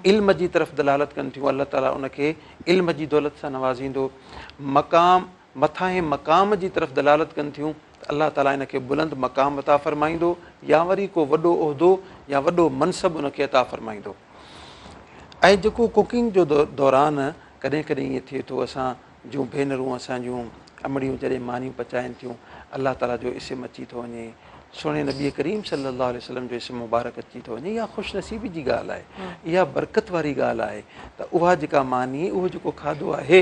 इल्म जी तरफ़ दलालत कनि थियूं। अल्लाह ताला उनखे इल्म जी दौलत सां नवाज़ींदो। मक़ाम मथां मक़ाम जी तरफ़ दलालत कनि थियूं त अल्लाह ताला इन खे बुलंद मक़ाम अता फ़रमाईंदो या वरी को वॾो उहिदो या वॾो मनसब उन खे अता फ़रमाईंदो। ऐं जेको कुकिंग जो दौरान कॾहिं कॾहिं ईअं थिए थो, असां जूं भेनरूं असां जूं अमड़ियूं जॾहिं मानियूं पचाइनि थियूं, अल्लाह ताला जो इस्म अची थो वञे, सुहिणे नबी करीम सल्लल्लाहु अलैहि वसल्लम जो इस्म मुबारक अची थो वञे, इहा ख़ुशनसीबी जी ॻाल्हि आहे, इहा बरकत वारी ॻाल्हि आहे। त उहा जेका मानी, उहो जेको खाधो आहे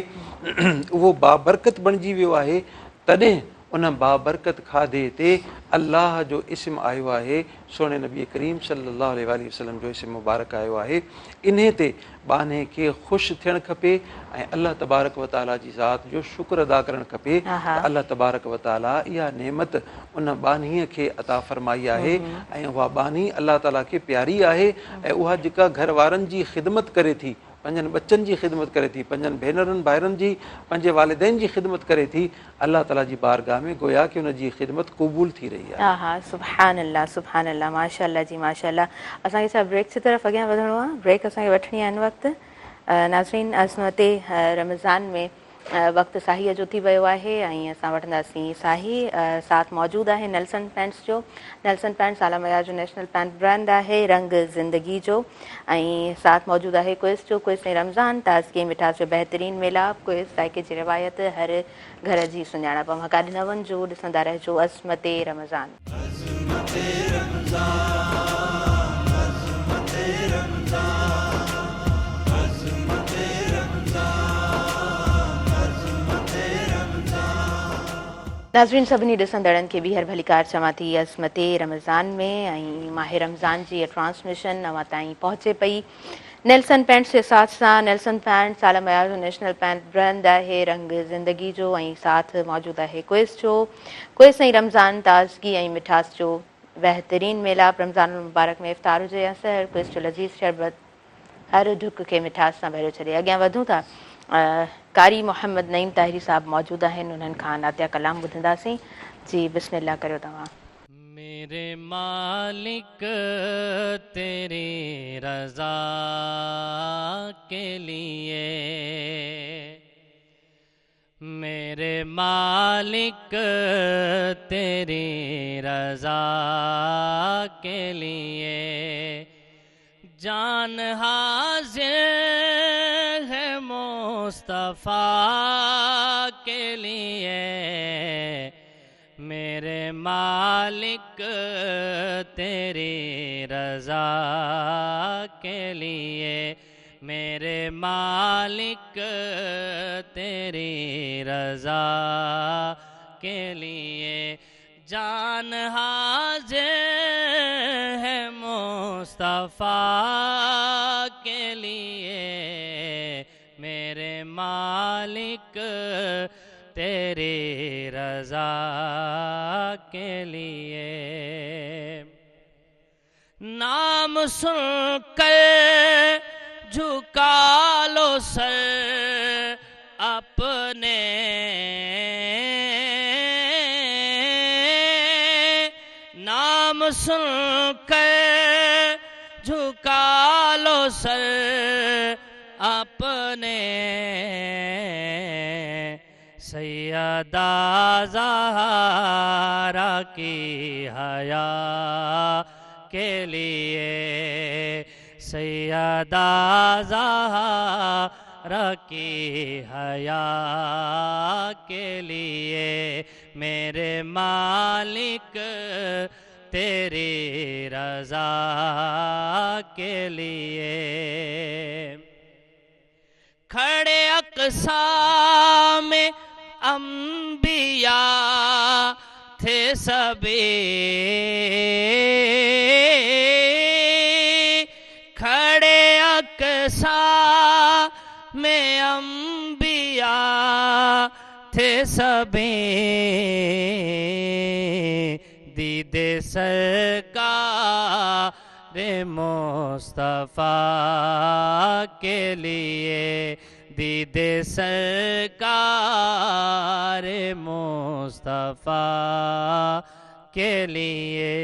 उहो बाबरकत बणिजी वियो आहे। तॾहिं उन बाबरकत खाधे ते अल्लाह जो इस्म आयो आहे, सुहिणे नबी करीम सल्लल्लाहु अलैहि वसल्लम जो इस्म मुबारक आयो आहे। इन ते बाने खे ख़ुशि थियणु खपे ऐं अल्लाह तबारक व ताला जी ज़ात जो शुक्र अदा करणु खपे त अल्लाह तबारक व ताला इहा नेमत उन बानीअ खे अता फ़रमाई आहे ऐं उहा बानी अल्लाह ताला खे प्यारी आहे। ऐं उहा जेका घर वारनि जी ख़िदमत करे थी, पंहिंजनि बच्चनि जी ख़िदमत करे थी, पंहिंजनि भेनरुनि भाइरनि जी, पंहिंजे वालिदैन जी ख़िदमत करे थी, अल्लाह ताला जी बारगाह में गोया कि उन जी ख़िदमत क़बूल थी रही आहे। हा हा, सुभान अल्लाह सुभान अल्लाह, माशाअल्लाह जी माशाअल्लाह। असांखे छा ब्रेक जी तरफ़ अॻियां वधिणो आहे? ब्रेक असांखे वठणी आहे हिन वक़्तु। नाज़रीन, अज़मते रमज़ान में वक़्तु साहीअ जो थी वियो आहे ऐं असां वठंदासीं साही। साथ मौजूदु आहे नेल्सन पेंट्स जो। नेल्सन पेंट्स आला मयार जो नेशनल पेंट ब्रांड आहे, रंग ज़िंदगी जो। ऐं साथ मौजूदु आहे क्विज़ जो। क्विज़ ऐं रमज़ान, ताज़गी मिठास जो बहितरीनु मेलाप, क्विज़ ज़ाइके जी रिवायत, हर घर जी सुञाणप। मकाॾ न वञिजो, ॾिसंदा रहिजो अज़मते रमज़ान। नाज़रीन, सभिनी ॾिसंदड़नि खे ॿीहर भली कार चवां थी अज़मते रमज़ान में, ऐं माह रमज़ान जी ट्रांसमिशन अवां ताईं पहुचे पई। नेल्सन पेंट्स जे साथ सां नेल्सन पेंट्स आला मयार जो नेशनल पेंट ब्रांड आहे, रंग ज़िंदगी जो। ऐं साथ मौजूदु आहे क्विज़ जो। क्विज़ ऐं रमज़ान, ताज़गी ऐं मिठास जो बहितरीनु मेलाप। रमज़ान मुबारक में इफ़्तार हुजे या सहर, क्विज़ जो लज़ीज़ शरबत हर ढुक खे मिठास सां भरियो छॾे। अॻियां वधूं था। कारी मोहम्मद नईम ताहिरी साहब मौजूदु आहिनि, उन्हनि खां नातिया कलाम ॿुधंदासीं। जी बिस्मिल्लाह करियो तव्हां। मेरे मालिक तेरी रज़ा के लिए, मेरे मालिक तेरी रज़ा के लिए, जान हाज़िर है मुस्तफ़ा के लिए, मेरे मालिक तेरी रज़ा के लिए, मेरे मालिक तेरी रज़ा के लिए, जान हाज़िर है मुस्तफ़ा के लिए, मेरे मालिक तेरी रज़ा के लिए। नाम सुनकर झुका लो सर अपने, नाम सुनकर झुका लो सर अपने, सैयदा ज़हरा की हया के लिए, सैयदा ज़हरा की हया के लिए, मेरे मालिक तेरी रज़ा के लिए। खड़े अक़सा में अंबिया थे सभी, खड़े अक़सा में अंबिया थे सभी, दीदे सरकार मुस्तफ़ा के लिए, दीदे सरकार मुस्तफ़ा के लिए।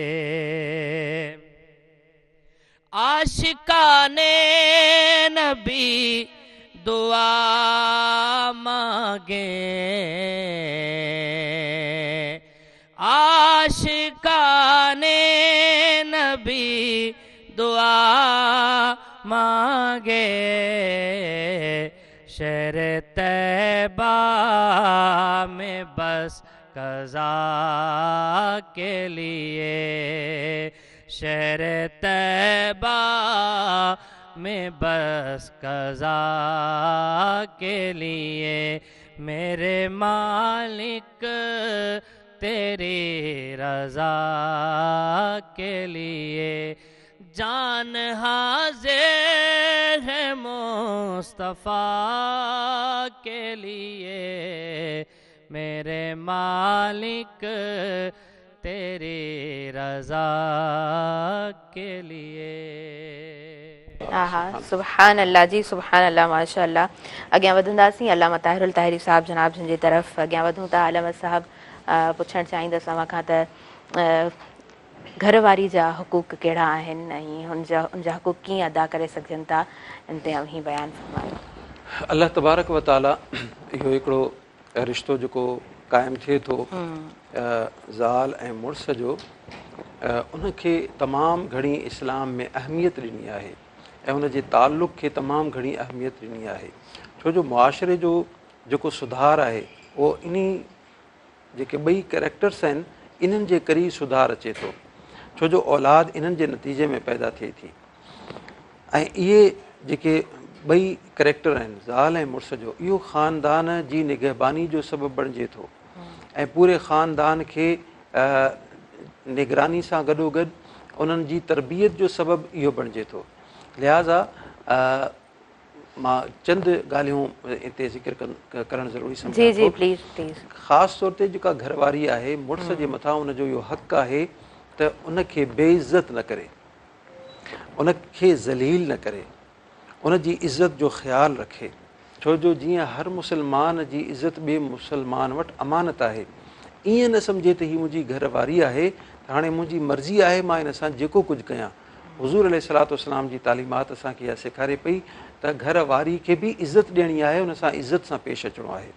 आशिकाने नबी दुआ मांगे, आशिकाने नबी दुआ मांगे, शहर तैबा में बस कज़ा के लिए, शहर तैबा में बस कज़ा के लिए, मेरे मालिक तेरी रज़ा के लिए, जान हाज़िर है मुस्तफ़ा के लिए, मेरे मालिक तेरी रज़ा के लिए। आहा, सुभान अल्लाह जी, सुभान अल्लाह, माशा अल्लाह। अॻियां वधंदासीं अल्लामा ताहिरुल ताहिरी साहब जनाब जिन जी तरफ़ अॻियां वधूं था। आलम साहब, पुछणु चाहींदसि अव्हां खां त घरवारी जा हुकूक कहिड़ा आहिनि ऐं उनजा हुकूक कीअं अदा करे सघजनि था, इन ते ही बयानु फरमायो। अल्लाह तबारक व ताला इहो हिकिड़ो रिश्तो जेको क़ाइमु थिए थो ज़ाल ऐं मुड़ुस जो, उनखे तमामु घणी इस्लाम में अहमियत ॾिनी आहे ऐं उनजे ताल्लुक़ खे तमामु घणी अहमियत ॾिनी आहे। छो जो मुआशरे जो जेको सुधार आहे उहो इन्ही जेके ॿई कैरेक्टर्स आहिनि इन्हनि जे करे ई सुधार अचे थो। छो जो औलाद इन्हनि जे नतीजे में पैदा थिए थी ऐं इहे जेके ॿई कैरेक्टर आहिनि ज़ाल ऐं मुड़ुस जो, इहो ख़ानदान जी निगहबानी जो सबबु बणिजे थो ऐं पूरे ख़ानदान खे निगरानी सां गॾोगॾु उन्हनि जी तरबियत जो सबबु इहो बणिजे थो। लिहाज़ा मां चंद ॻाल्हियूं हिते ज़िक्र करणु ज़रूरी सम्झां थो। ख़ासि तौर ते जेका घरवारी आहे, मुड़ुस जे मथां उनजो इहो हक़ु आहे त उनखे बेइज़त न करे, उनखे ज़लील न करे, उनजी इज़त जो ख़्यालु रखे। छो जो जीअं हर मुसलमान जी इज़त ॿिए मुसलमान वटि अमानत आहे, ईअं न सम्झे त हीअ मुंहिंजी घरवारी आहे त हाणे मुंहिंजी मर्ज़ी आहे मां हिन सां जेको कुझु कयां। हुज़ूर अलैहिस्सलातु वस्सलाम जी तालीमात असांखे इहा सेखारे पई त घरवारी खे बि इज़त ॾियणी आहे, उन सां इज़त सां पेश अचिणो आहे।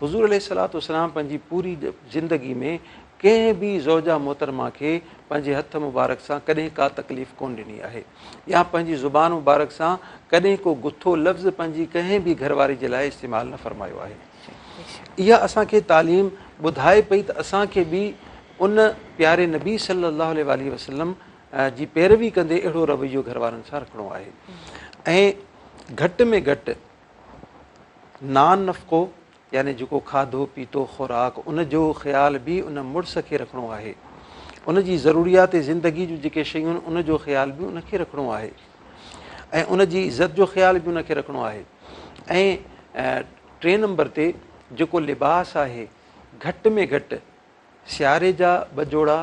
हुज़ूर अलैहिस्सलातु वस्सलाम पंहिंजी पूरी ज़िंदगी में कंहिं बि ज़ौजा मोहतरमा खे पंहिंजे हथ मुबारक सां कॾहिं का तकलीफ़ कोन ॾिनी आहे या पंहिंजी ज़ुबान मुबारक सां कॾहिं को गुथो लफ़्ज़ पंहिंजी कंहिं बि घरवारी जे लाइ इस्तेमालु न फ़रमायो आहे। इहा असांखे तालीम ॿुधाए पई त असांखे बि उन प्यारे नबी सल्लल्लाहु अलैहि वसल्लम जी पैरवी कंदे अहिड़ो रवैयो घरवारनि सां रखिणो आहे ऐं घटि में घटि नान नफ़क़ो यानी जेको खाधो पीतो खुराक उनजो ख़्यालु बि उन मुड़ुस खे रखिणो आहे, उनजी ज़रूरियात ज़िंदगी जूं जेके शयूं आहिनि उनजो ख़्यालु बि उनखे रखिणो आहे ऐं उनजी इज़त जो ख़्यालु बि उनखे रखिणो आहे। ऐं 3 नंबर ते जेको लिबास आहे, घटि में घटि सियारे जा 2 जोड़ा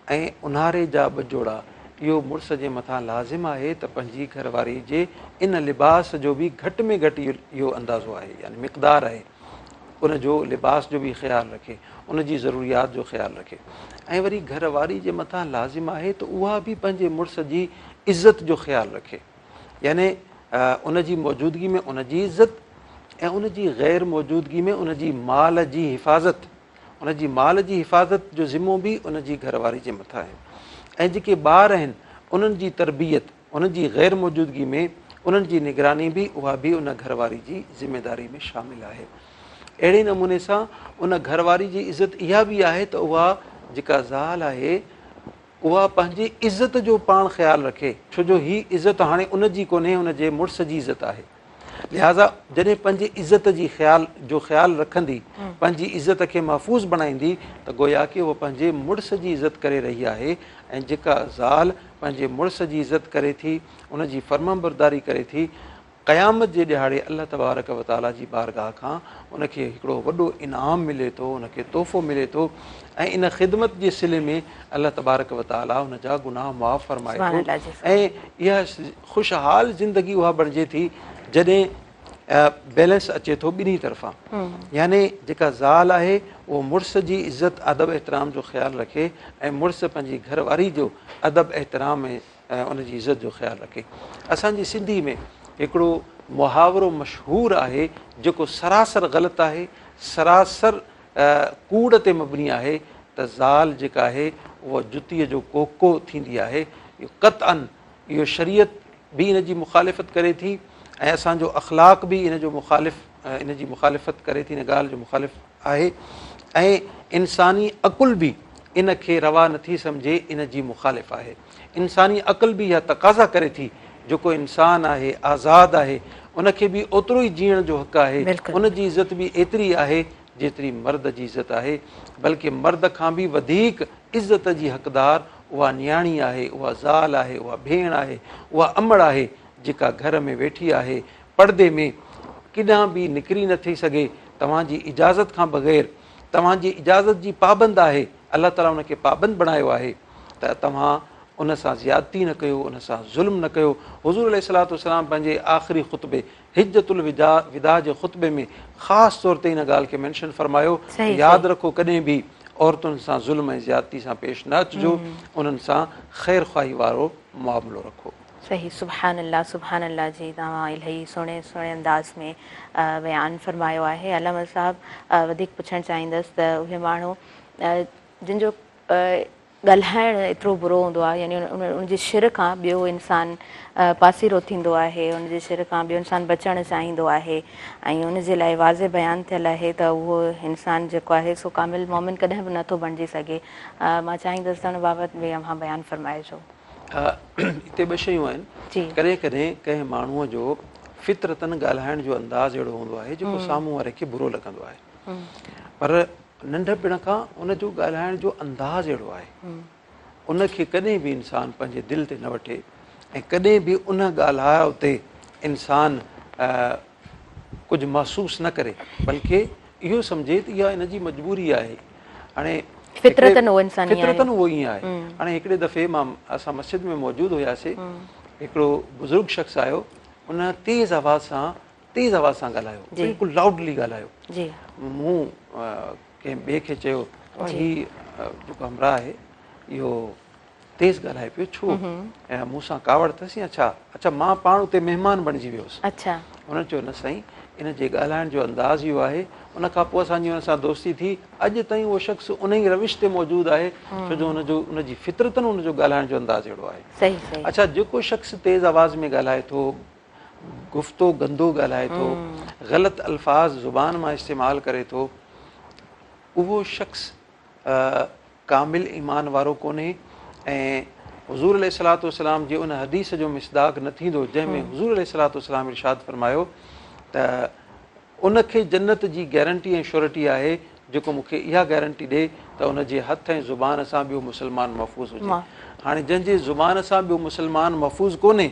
ऐं ऊन्हारे जा 2 जोड़ा इहो मुड़ुस जे मथां लाज़िम आहे त पंहिंजी घरवारी जे इन लिबास जो बि घटि में घटि इहो अंदाज़ो आहे, यानी मिक़दार आहे, उनजो लिबास जो बि ख़्यालु रखे, उनजी ज़रूरियात जो ख़्यालु रखे। ऐं वरी घरवारी जे मथां लाज़िम आहे त उहा बि पंहिंजे मुड़ुस जी इज़त जो ख़्यालु रखे, यानी उनजी मौजूदगी में उनजी इज़त ऐं उनजी ग़ैर मौजूदगी में उनजी माल जी हिफ़ाज़त, उनजी माल जी हिफ़ाज़त जो ज़िम्मो बि उनजी घरवारी जे मथां आहे। ऐं जेके ॿार आहिनि उन्हनि जी तरबियत उन्हनि जी ग़ैर मौजूदगी में उन्हनि जी निगरानी बि उहा बि उन घरवारी जी ज़िमेदारी में शामिलु आहे। अहिड़े नमूने सां उन घरवारी जी इज़त इहा बि आहे त उहा जेका ज़ाल आहे उहा पंहिंजी इज़त जो पाण ख़्यालु रखे, छो जो हीअ इज़त हाणे उनजी कोन्हे, उनजे मुड़ुस जी इज़त आहे। लिहाज़ा जॾहिं पंहिंजी इज़त जी जो ख़्यालु रखंदी, पंहिंजी इज़त खे महफ़ूज़ बणाईंदी त गोया की उहा पंहिंजे मुड़ुस जी इज़त करे रही आहे। ऐं जेका ज़ाल पंहिंजे मुड़ुस जी इज़त करे थी, उनजी फ़र्माबरदारी करे थी, क़यामत जे ॾिहाड़े अल्लाह तबारक व ताला जी बारगाह खां उनखे हिकिड़ो वॾो इनाम मिले थो, उनखे तोहफ़ो मिले थो ऐं इन ख़िदमत जे सिले में अल्लाह तबारक व ताला उनजा गुनाह माफ़ फरमाए थो। ऐं इहा ख़ुशहाल ज़िंदगी उहा बणिजे थी जॾहिं बैलेंस अचे थो ॿिन्ही तरफ़ां, यानी जेका ज़ाल आहे उहो मुड़ुस जी इज़त अदब एतिराम जो ख़्यालु रखे ऐं मुड़ुस पंहिंजी घरवारी जो अदब एतिराम ऐं उनजी इज़त जो ख़्यालु रखे। असांजी सिंधी में हिकिड़ो मुहावरो मशहूरु आहे जेको सरासर ग़लति आहे, सरासर कूड़ ते मबनी आहे त ज़ाल जेका आहे उहा जुतीअ जो कोको थींदी आहे। इहो क़तअन इहो शरीयत बि इन जी मुखालिफ़त करे थी ऐं असांजो अख़लाक़ बि इन जी मुखालिफ़त करे थी, इन ॻाल्हि जो मुखालिफ़ आहे। ऐं इंसानी अक़ुल बि इन खे रवा नथी सम्झे, इन जी मुखालिफ़ आहे। इंसानी अक़ुल बि इहा तक़ाज़ा करे थी जेको इंसानु आहे, आज़ादु आहे, उनखे बि ओतिरो ई जीअण जो हक़ु आहे। उन जी इज़त बि एतिरी आहे जेतिरी मर्द जी इज़त आहे, बल्कि मर्द खां बि वधीक इज़त जी हक़दार उहा नियाणी आहे, उहा ज़ाल आहे, उहा भेण आहे, उहा अमड़ आहे जेका घर में वेठी आहे, पर्दे में किॾां बि निकिरी नथी सघे, तव्हांजी इजाज़त खां बग़ैर, तव्हांजी इजाज़त जी पाबंद आहे। अलाह ताला उनखे पाबंद बणायो आहे त तव्हां उन सां ज़्यादती न कयो, उन सां ज़ुल्म न कयो। हुज़ूर अलैहिस्सलातु वस्सलाम पंहिंजे आख़िरी ख़ुतबे हिज्जतुल विदा जे ख़ुतबे में ख़ासि तौर ते इन ॻाल्हि खे मेंशन फरमायो, यादि रखो कॾहिं बि औरतुनि सां ज़ुल्म ऐं ज़्यादती सां पेश न अचिजो, उन्हनि सां ख़ैर ख़्वाही वारो मुआमिलो रखो। सही, सुभान अल्लाह जी तव्हां इलाही सुहिणे अंदाज़ में बयानु फरमायो आहे। अलामा साहब वधीक पुछणु चाहींदसि त उहे माण्हू जिन जो ॻाल्हाइणु एतिरो बुरो हूंदो आहे, यानी उनजी शिर खां ॿियो इंसानु पासीरो थींदो आहे, उनजे शिर खां ॿियो इंसानु बचणु चाहींदो आहे ऐं उनजे लाइ वाज़े बयानु थियल आहे त उहो इंसानु जेको आहे सो कामिल मोमिन कॾहिं बि नथो बणिजी सघे। मां चाहींदसि त उन बाबति बि अव्हां बयानु फरमाइजो। हिते ॿ शयूं आहिनि। कॾहिं कॾहिं कंहिं माण्हूअ जो फितरतन ॻाल्हाइण जो अंदाज़ अहिड़ो हूंदो आहे जेको साम्हूं वारे खे बुरो लॻंदो आहे, पर नंढपिण खां उनजो ॻाल्हाइण जो अंदाज़ अहिड़ो आहे, उनखे कॾहिं बि इंसानु पंहिंजे दिलि ते न वठे ऐं कॾहिं बि उन ॻाल्हायो ते इंसानु कुझु महसूसु न करे, बल्कि इहो सम्झे त इहा इन जी मजबूरी आहे। हाणे फितरतन उहो ईअं आहे। हाणे हिकिड़े दफ़े असां मस्जिद में मौजूदु हुयासीं, हिकिड़ो बुज़ुर्ग शख़्स आयो, उन तेज़ आवाज़ सां ॻाल्हायो, बिल्कुलु लाउडली ॻाल्हायो। मूं कंहिं ॿिए खे चयो हीउ जेको हमरा आहे इहो तेज़ ॻाल्हाए पियो छो, ऐं मूंसां कावड़ अथसि या छा? अच्छा, मां पाण उते महिमान बणिजी वियुसि। हुन चयो न साईं, इन जे ॻाल्हाइण जो अंदाज़ इहो आहे। उन खां पोइ असांजी हुन सां दोस्ती थी। अॼु ताईं उहो शख़्स उन ई रविश ते मौजूदु आहे, छो जो उनजी फितरतन उनजो ॻाल्हाइण जो अंदाज़ अहिड़ो आहे। अच्छा, जेको शख़्स तेज़ आवाज़ में ॻाल्हाए थो, गुफ़्तो गंदो ॻाल्हाए थो, ग़लति अल्फाज़ ज़ुबान मां इस्तेमालु करे थो, उहो शख़्स कामिल ईमान वारो कोन्हे। ऐं हुज़ूर अलैहिस्सलातु वस्सलाम जे उन हदीस जो मिसदाक़ न थींदो जंहिंमें हुज़ूर अलैहिस्सलातु वस्सलाम इरशाद फरमायो त उनखे जन्नत जी गारंटी ऐं श्योरिटी आहे जेको मूंखे इहा गारंटी ॾे त उनजे हथ ऐं ज़ुबान सां ॿियो मुस्लमान महफ़ूज़ हुजे। हाणे जंहिंजे ज़ुबान सां ॿियो मुस्लमान महफ़ूज़ कोन्हे,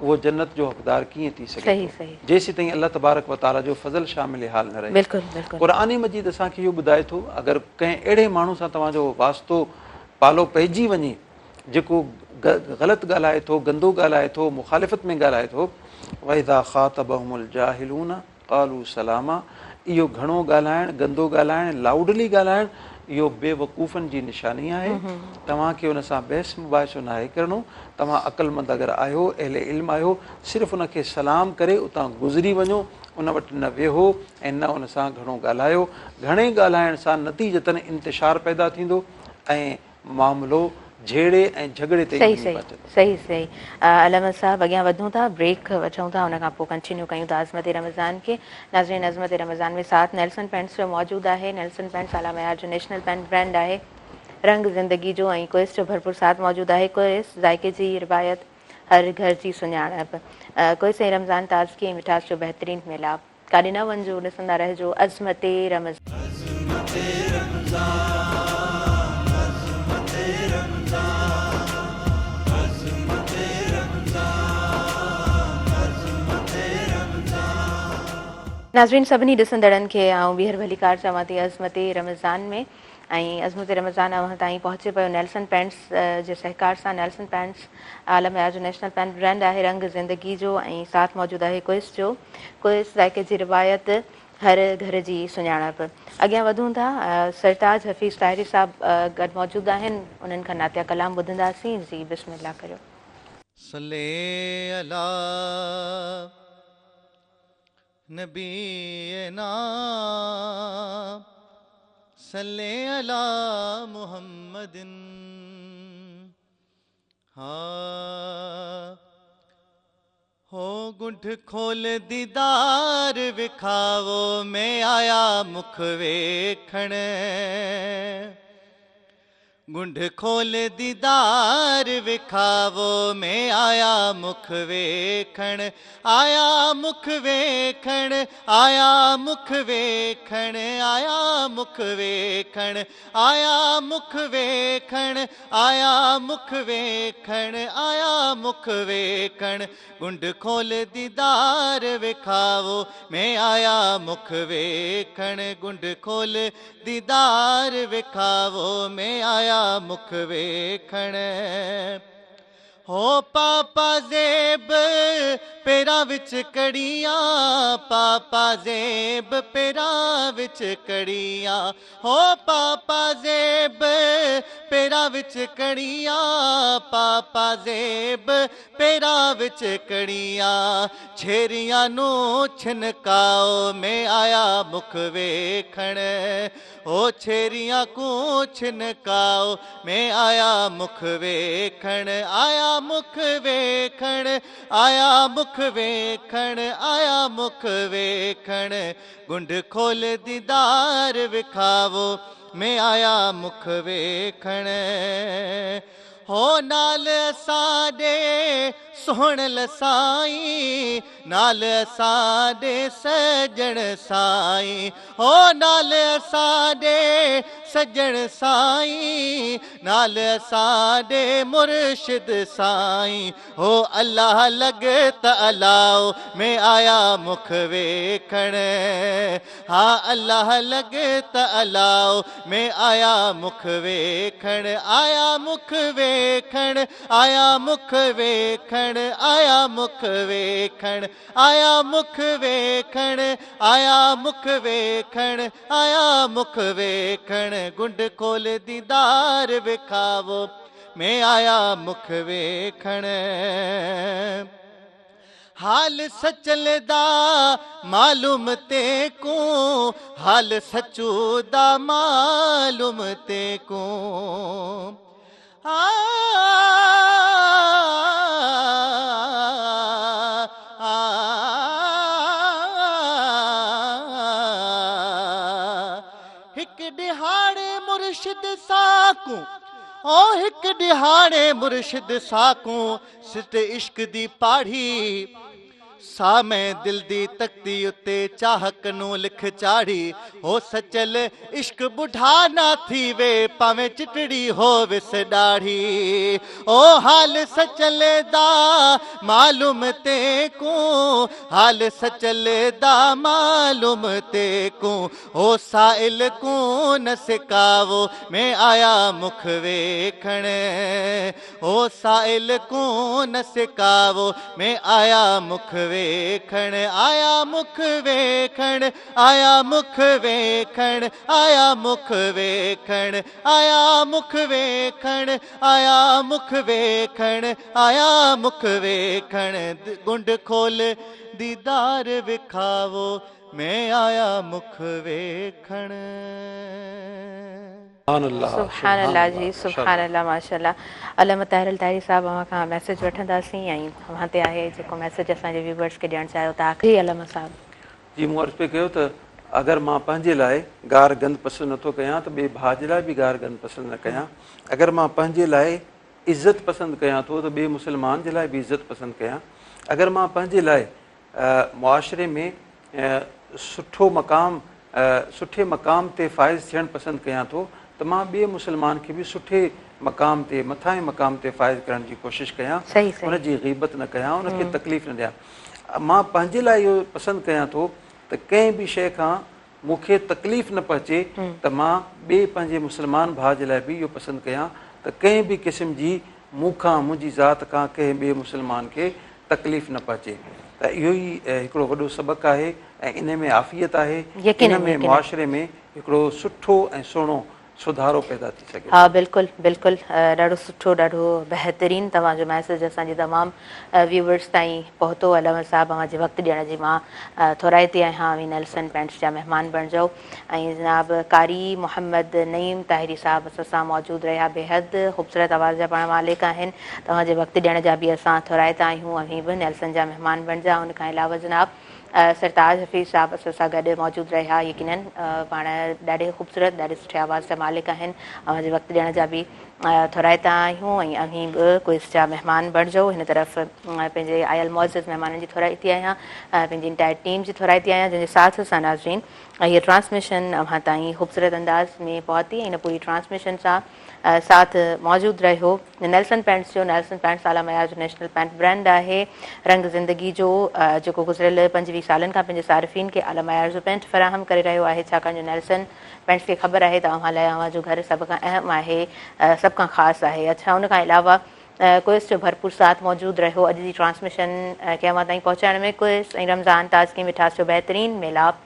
उहो जन्नत जो हक़दार कीअं थी सघे जेसीं ताईं अल्लाह तबारक व तआला जो फज़ल शामिल हाल न रहे। क़ुरान मजीद असांखे इहो ॿुधाए थो, अगरि कंहिं अहिड़े माण्हू सां तव्हांजो वास्तो पालो पइजी वञे जेको ग़लति ॻाल्हाए थो, गंदो ॻाल्हाए थो, मुखालिफ़त में ॻाल्हाए थो, वइज़ा ख़ातबहुमुल जाहिलून क़ालू सलामा, इहो घणो ॻाल्हाइणु, गंदो ॻाल्हाइणु, लाउडली ॻाल्हाइणु, इहो बेवकूफ़नि जी निशानी आहे। तव्हांखे उन सां बहस मुबाहिसो न आहे करिणो। तव्हां अक़लमंद अगरि आहियो, अहले इल्म आहियो, सिर्फ़ु उनखे सलाम करे उतां गुज़री वञो, उन वटि न वेहो ऐं न उन सां घणो ॻाल्हायो। घणे ॻाल्हाइण सां नतीजतन इंतिशार पैदा थींदो ऐं मामिलो झेड़े ऐं झगड़े ते। सही अलामा साहब, अॻियां वधूं था, ब्रेक वठूं था, हुन खां पोइ कंटिन्यू कयूं था अज़मत रमज़ान खे। नाज़रीन, अज़मत रमज़ान में साथ नेल्सन पेंट्स जो मौजूदु आहे। नेल्सन पेंट्स आला मयार जो नेशनल पेंट ब्रांड आहे। रंग ज़िंदगी जो ऐं कोइस जो भरपूर साथ मौजूदु आहे। कोइस ज़ाइके जी रिवायत, हर घर जी सुञाणप। कोइस ऐं रमज़ान ताज़गी ऐं मिठास जो बहितरीनु मिलाप। काॾे न वञिजो, ॾिसंदा रहिजो अज़मत रमज़ान। नाज़रीन, सभिनी ॾिसंदड़नि खे आउं ॿीहर भलीकार चवां थी अज़मत रमज़ान में। ऐं अज़मत रमज़ान अव्हां ताईं पहुचे पियो नेल्सन पेंट्स जे सहकार सां। नेल्सन पेंट्स आलम मयार जो नेशनल पेंट ब्रांड आहे। रंग ज़िंदगी जो ऐं साथ मौजूदु आहे कोइस जो। कोइस ज़ाइके जी रिवायत, हर घर जी सुञाणप। अॻियां वधूं था, सरताज हफ़ीज़ ताहिरी साहब गॾु मौजूदु आहिनि, उन्हनि खां नातिया कलाम ॿुधंदासीं। जी बिस्मिल्लाह करियो। सल्ले अला नबीना सल्ले अला मुहम्मदिन। हाँ हो गुंठ खोल दीदार विखावो, मैं आया मुख वेखण। गुंठ खोल दीदार विखावो, मैं आया मुख वेखण। आया मुख वेखण, आया मुख वेखण, आया मुख वेखण, आया मुख वेखण, आया मुख वेखण, आया मुख वेखण। गुंड खोल दीदार विखावो, मैं आया मुख वेखण। गुंड खोल दीदार विखावो, मैं आया मुख वेखण। हो पापा ज़ेब पेरा विच कड़ियां, पापा ज़ेब पेरा विच कड़ियां। हो पापा ज़ेब पेरा विच कड़ियां, पापा ज़ेब पेरा विच कड़ियां। छेरियां नू छिनकाओ, मैं आया मुख वेखण। ओ छेरियां को छिनकाओ, मैं आया मुख वेखण। आया मुख वेखण, आया मुख वेखण, आया मुख वेखण। गुंड खोल दीदार विखावो, मैं आया मुख वेखण। हो नाल साडे सोहण लसाई, नाल साडे सजण साई। हो नाल साडे सजण साई, नाल साडे मुर्शिद साई। हो अल्लाह लगत अलाओ, मैं आया मुख वेखण। हाँ अल्लाह लगत अलाओ, मैं आया मुख वेखण। आया मुख वेखण, आया मुख वेखण, आया मुख वेखण, आया मुख वेखण, आया मुख वेखण, आया मुख वेखण। गुंड खोल दीदार विखावो, मैं आया मुख वेखण। हाल सचल दा मालूम ते को, हाल सचू दा मालूम ते को। हिक दिहाड़े मुर्शिद साकू, ओ हिक दिहाड़े मुर्शिद साकू। सिट इश्क दी पाढ़ी, सा मैं दिल दी तकती उत्ते चाहक नू लिख चाढ़ी। हो सचल इश्क बुढ़ा ना थी वे, पावे चिटड़ी हो विस डाढ़ी। ओ हाल सचल दा मालूम ते को, हाल सचल दा मालूम ते को। हो साइल को न सिकावो, मैं आया मुख वेखण। हो साइल को न सिकावो, मैं आया मुख वेखण। आया मुख वेखण, आया मुख वेखण, आया मुख वेखण, आया मुख वेखण, आया मुख वेखण, आया मुख वेखण। गुंड खोल दीदार विखावो, मैं आया मुख वेखण। सुभान अल्लाह जी, सुभान अल्लाह, माशाअल्लाह। अल्लामा ताहिर अलतारी साहब अवां खां मैसेज वठंदासीं ऐं अवां ते आहे जेको मैसेज असांजे व्यूवर्स खे ॾियणु चाहियो था। जी अल्लामा साहब। जी मूं अर्ज़ु पे कयो त अगरि मां पंहिंजे लाइ गार गंद पसंदि नथो कयां त ॿिए भाउ जे लाइ बि गार गंद पसंदि न कयां। अगरि मां पंहिंजे लाइ इज़त पसंदि कयां थो त ॿिए मुस्लमान जे लाइ बि इज़त पसंदि कयां। अगरि मां पंहिंजे लाइ मुआशरे में सुठे मक़ाम ते फ़ाइज़ थियणु पसंदि कयां थो त मां ॿिए मुस्लमान खे बि सुठे मक़ाम ते, मथां मक़ाम ते फ़ाइज़ करण जी कोशिशि कयां। हुनजी ग़ीबत न कयां, हुनखे तकलीफ़ न ॾियां। मां पंहिंजे लाइ इहो पसंदि कयां थो त कंहिं बि शइ खां मूंखे तकलीफ़ न पहुचे त मां ॿिए पंहिंजे मुस्लमान भाउ जे लाइ बि इहो पसंदि कयां त कंहिं बि क़िस्म जी मूंखां, मुंहिंजी ज़ात खां कंहिं ॿिए मुस्लमान खे तकलीफ़ न पहुचे। त इहो ई हिकिड़ो वॾो सबक़ु आहे ऐं इन में आफ़ियत आहे। इन में मुआशरे में हिकिड़ो सुठो ऐं सुहिणो सुधारो पैदा थी सघे। हाँ बिल्कुलु बिल्कुलु, ॾाढो सुठो, ॾाढो बहितरीनु तव्हांजो मैसेज असांजे तमामु व्यूवर्स ताईं पहुतो। अलामा साहब अव्हांजे वक़्तु ॾियण जी मां थोराइती आहियां। अवी नेल्सन पेंट्स जा महिमान बणिजो। ऐं जनाब कारी मोहम्मद नईम ताहिरी साहब असां सां मौजूदु रहिया, बेहद ख़ूबसूरत आवाज़ जा पाण मालिक आहिनि। तव्हांजे वक़्तु ॾियण जा बि असां थोराइता आहियूं। अवी बि नेल्सन जा महिमान बणिजा। उन खां अलावा जनाब सरताज हफ़ीज़ साहब असां सां गॾु मौजूदु रहिया। यकीनन पाण ॾाढे ख़ूबसूरत, ॾाढे सुठे आवाज़ जा मालिक आहिनि। अव्हांजे वक़्तु ॾियण जा बि थोराइता आहियूं। ऐं अवी बि क्विज़ जा महिमान बणिजो। हिन तरफ़ पंहिंजे आयल मुअज़्ज़िज़ महिमाननि जी थोराइती आहियां, पंहिंजी इंटायर टीम जी थोराइती आहियां, जंहिंजे साथ सां नाज़रीन हीअ ट्रांसमिशन अव्हां ताईं ख़ूबसूरत अंदाज़ में पहुती। इन पूरी ट्रांसमिशन सां साथ मौजूदु रहियो नेल्सन पेंट्स जो। नेल्सन पेंट्स आला मयार जो नेशनल पेंट ब्रांड आहे। रंग ज़िंदगी जो जेको गुज़िरियल 25 सालनि खां पंहिंजे सारिफ़ीन खे आला मयार जो पेंट फ़राहम करे रहियो आहे। छाकाणि जो नेल्सन पेंट्स खे ख़बर आहे त अव्हां लाइ अव्हां जो घर सभ खां अहम आहे, सभ खां ख़ासि आहे। अच्छा, उन खां अलावा क्विज़ जो भरपूर साथ मौजूदु रहियो अॼु जी ट्रांसमिशन खे अव्हां ताईं पहुचाइण में। क्विज़ ऐं रमज़ान ताज़गी मिठास जो बहितरीनु मेलाप।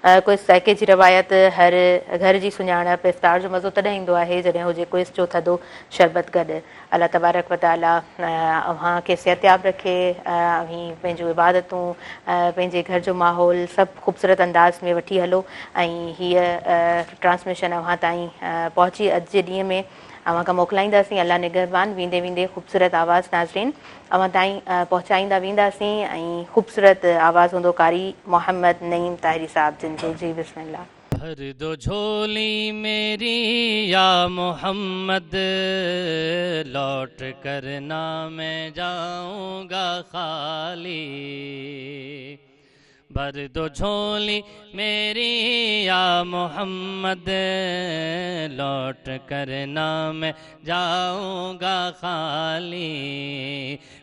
क्विज़ साइके जी रवायत, हर घर जी सुञाणप, इफ़्तार जो मज़ो तॾहिं ईंदो आहे जॾहिं हुजे क्विज़ जो थधो शरबत गॾु। अल्लाह तबारक व तआला अव्हांखे सिहतयाब रखे, पंहिंजूं इबादतूं, पंहिंजे घर जो माहौल सभु ख़ूबसूरत अंदाज़ में वठी हलो। ऐं हीअ ट्रांसमिशन अव्हां ताईं पहुची अॼु जे ॾींहं में अव्हां खां मोकिलाईंदासीं। अल्लाह निगहबान, वेंदे वेंदे ख़ूबसूरत आवाज़ नाज़रीन अव्हां ताईं पहुचाईंदा वेंदासीं। ऐं ख़ूबसूरत आवाज़ हूंदो कारी मोहम्मद नईम ताहिरी साहब जिन जो। जी बिस्मिल्लाह। भर दो झोली मेरी या मोहम्मद, लौट कर ना मैं जाऊंगा खाली। भर दो झोली मेरी या मोहम्मद, लौट कर ना मैं जाऊंगा खाली।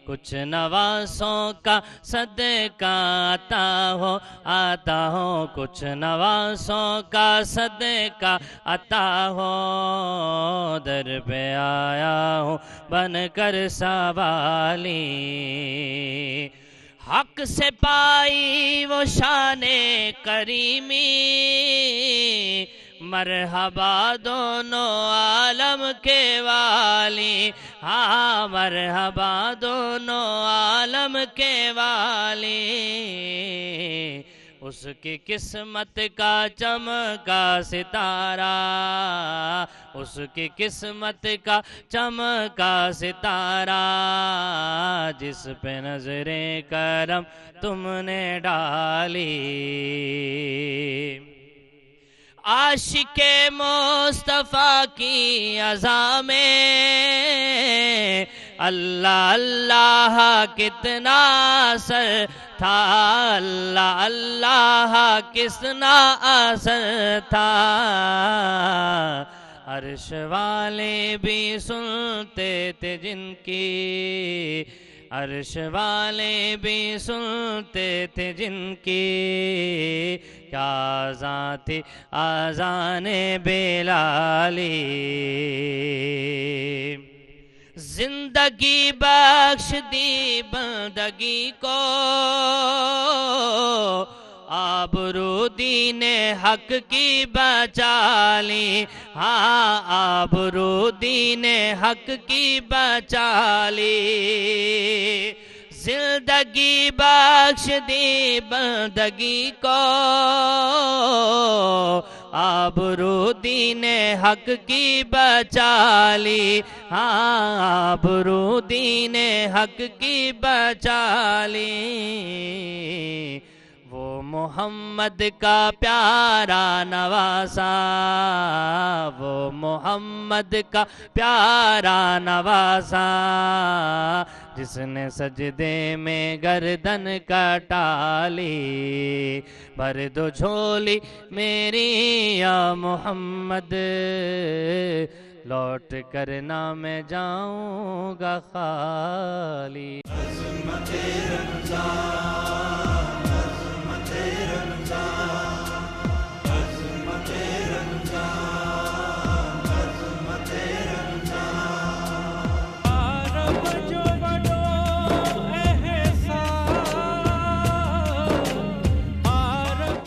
कुछ नवासों का सदका आता हो, कुछ नवासों का सदका आता हो। दर पे आया हूँ बनकर सवाली, हक से पाई वो शाने करीमी। मरहबा दोनों आलम के वाली, हाँ मरहबा दोनों आलम के वाली। उसकी किस्मत का चमका सितारा, उसकी किस्मत का चमका सितारा। जिस पे नजरे करम तुमने डाली। आशिके मुस्तफ़ा की अज़ा में अल्लाह अल्लाह कितना असर था, अल्लाह अल्लाह कितना असर था। अर्श वाले भी सुनते थे जिनकी, अर्श वाले भी सुनते थे जिनकी। क्या आज़ान थी आज़ाने बेलाली। जिंदगी बख्श दी बंदगी को, आबरू दीने हक की बचाली। हाँ आबरू दीने हक की बचाली। जिंदगी बख्श दी बंदगी को, आबरू दीने हक की बचाली। हाँ आबरू दीने हक की बचाली। वो मोहम्मद का प्यारा नवासा, वो मोहम्मद का प्यारा नवासा। जिसने सजदे में गर्दन कटाली। भर दो झोली मेरी या मोहम्मद, लौट कर ना मैं जाऊंगा खाली।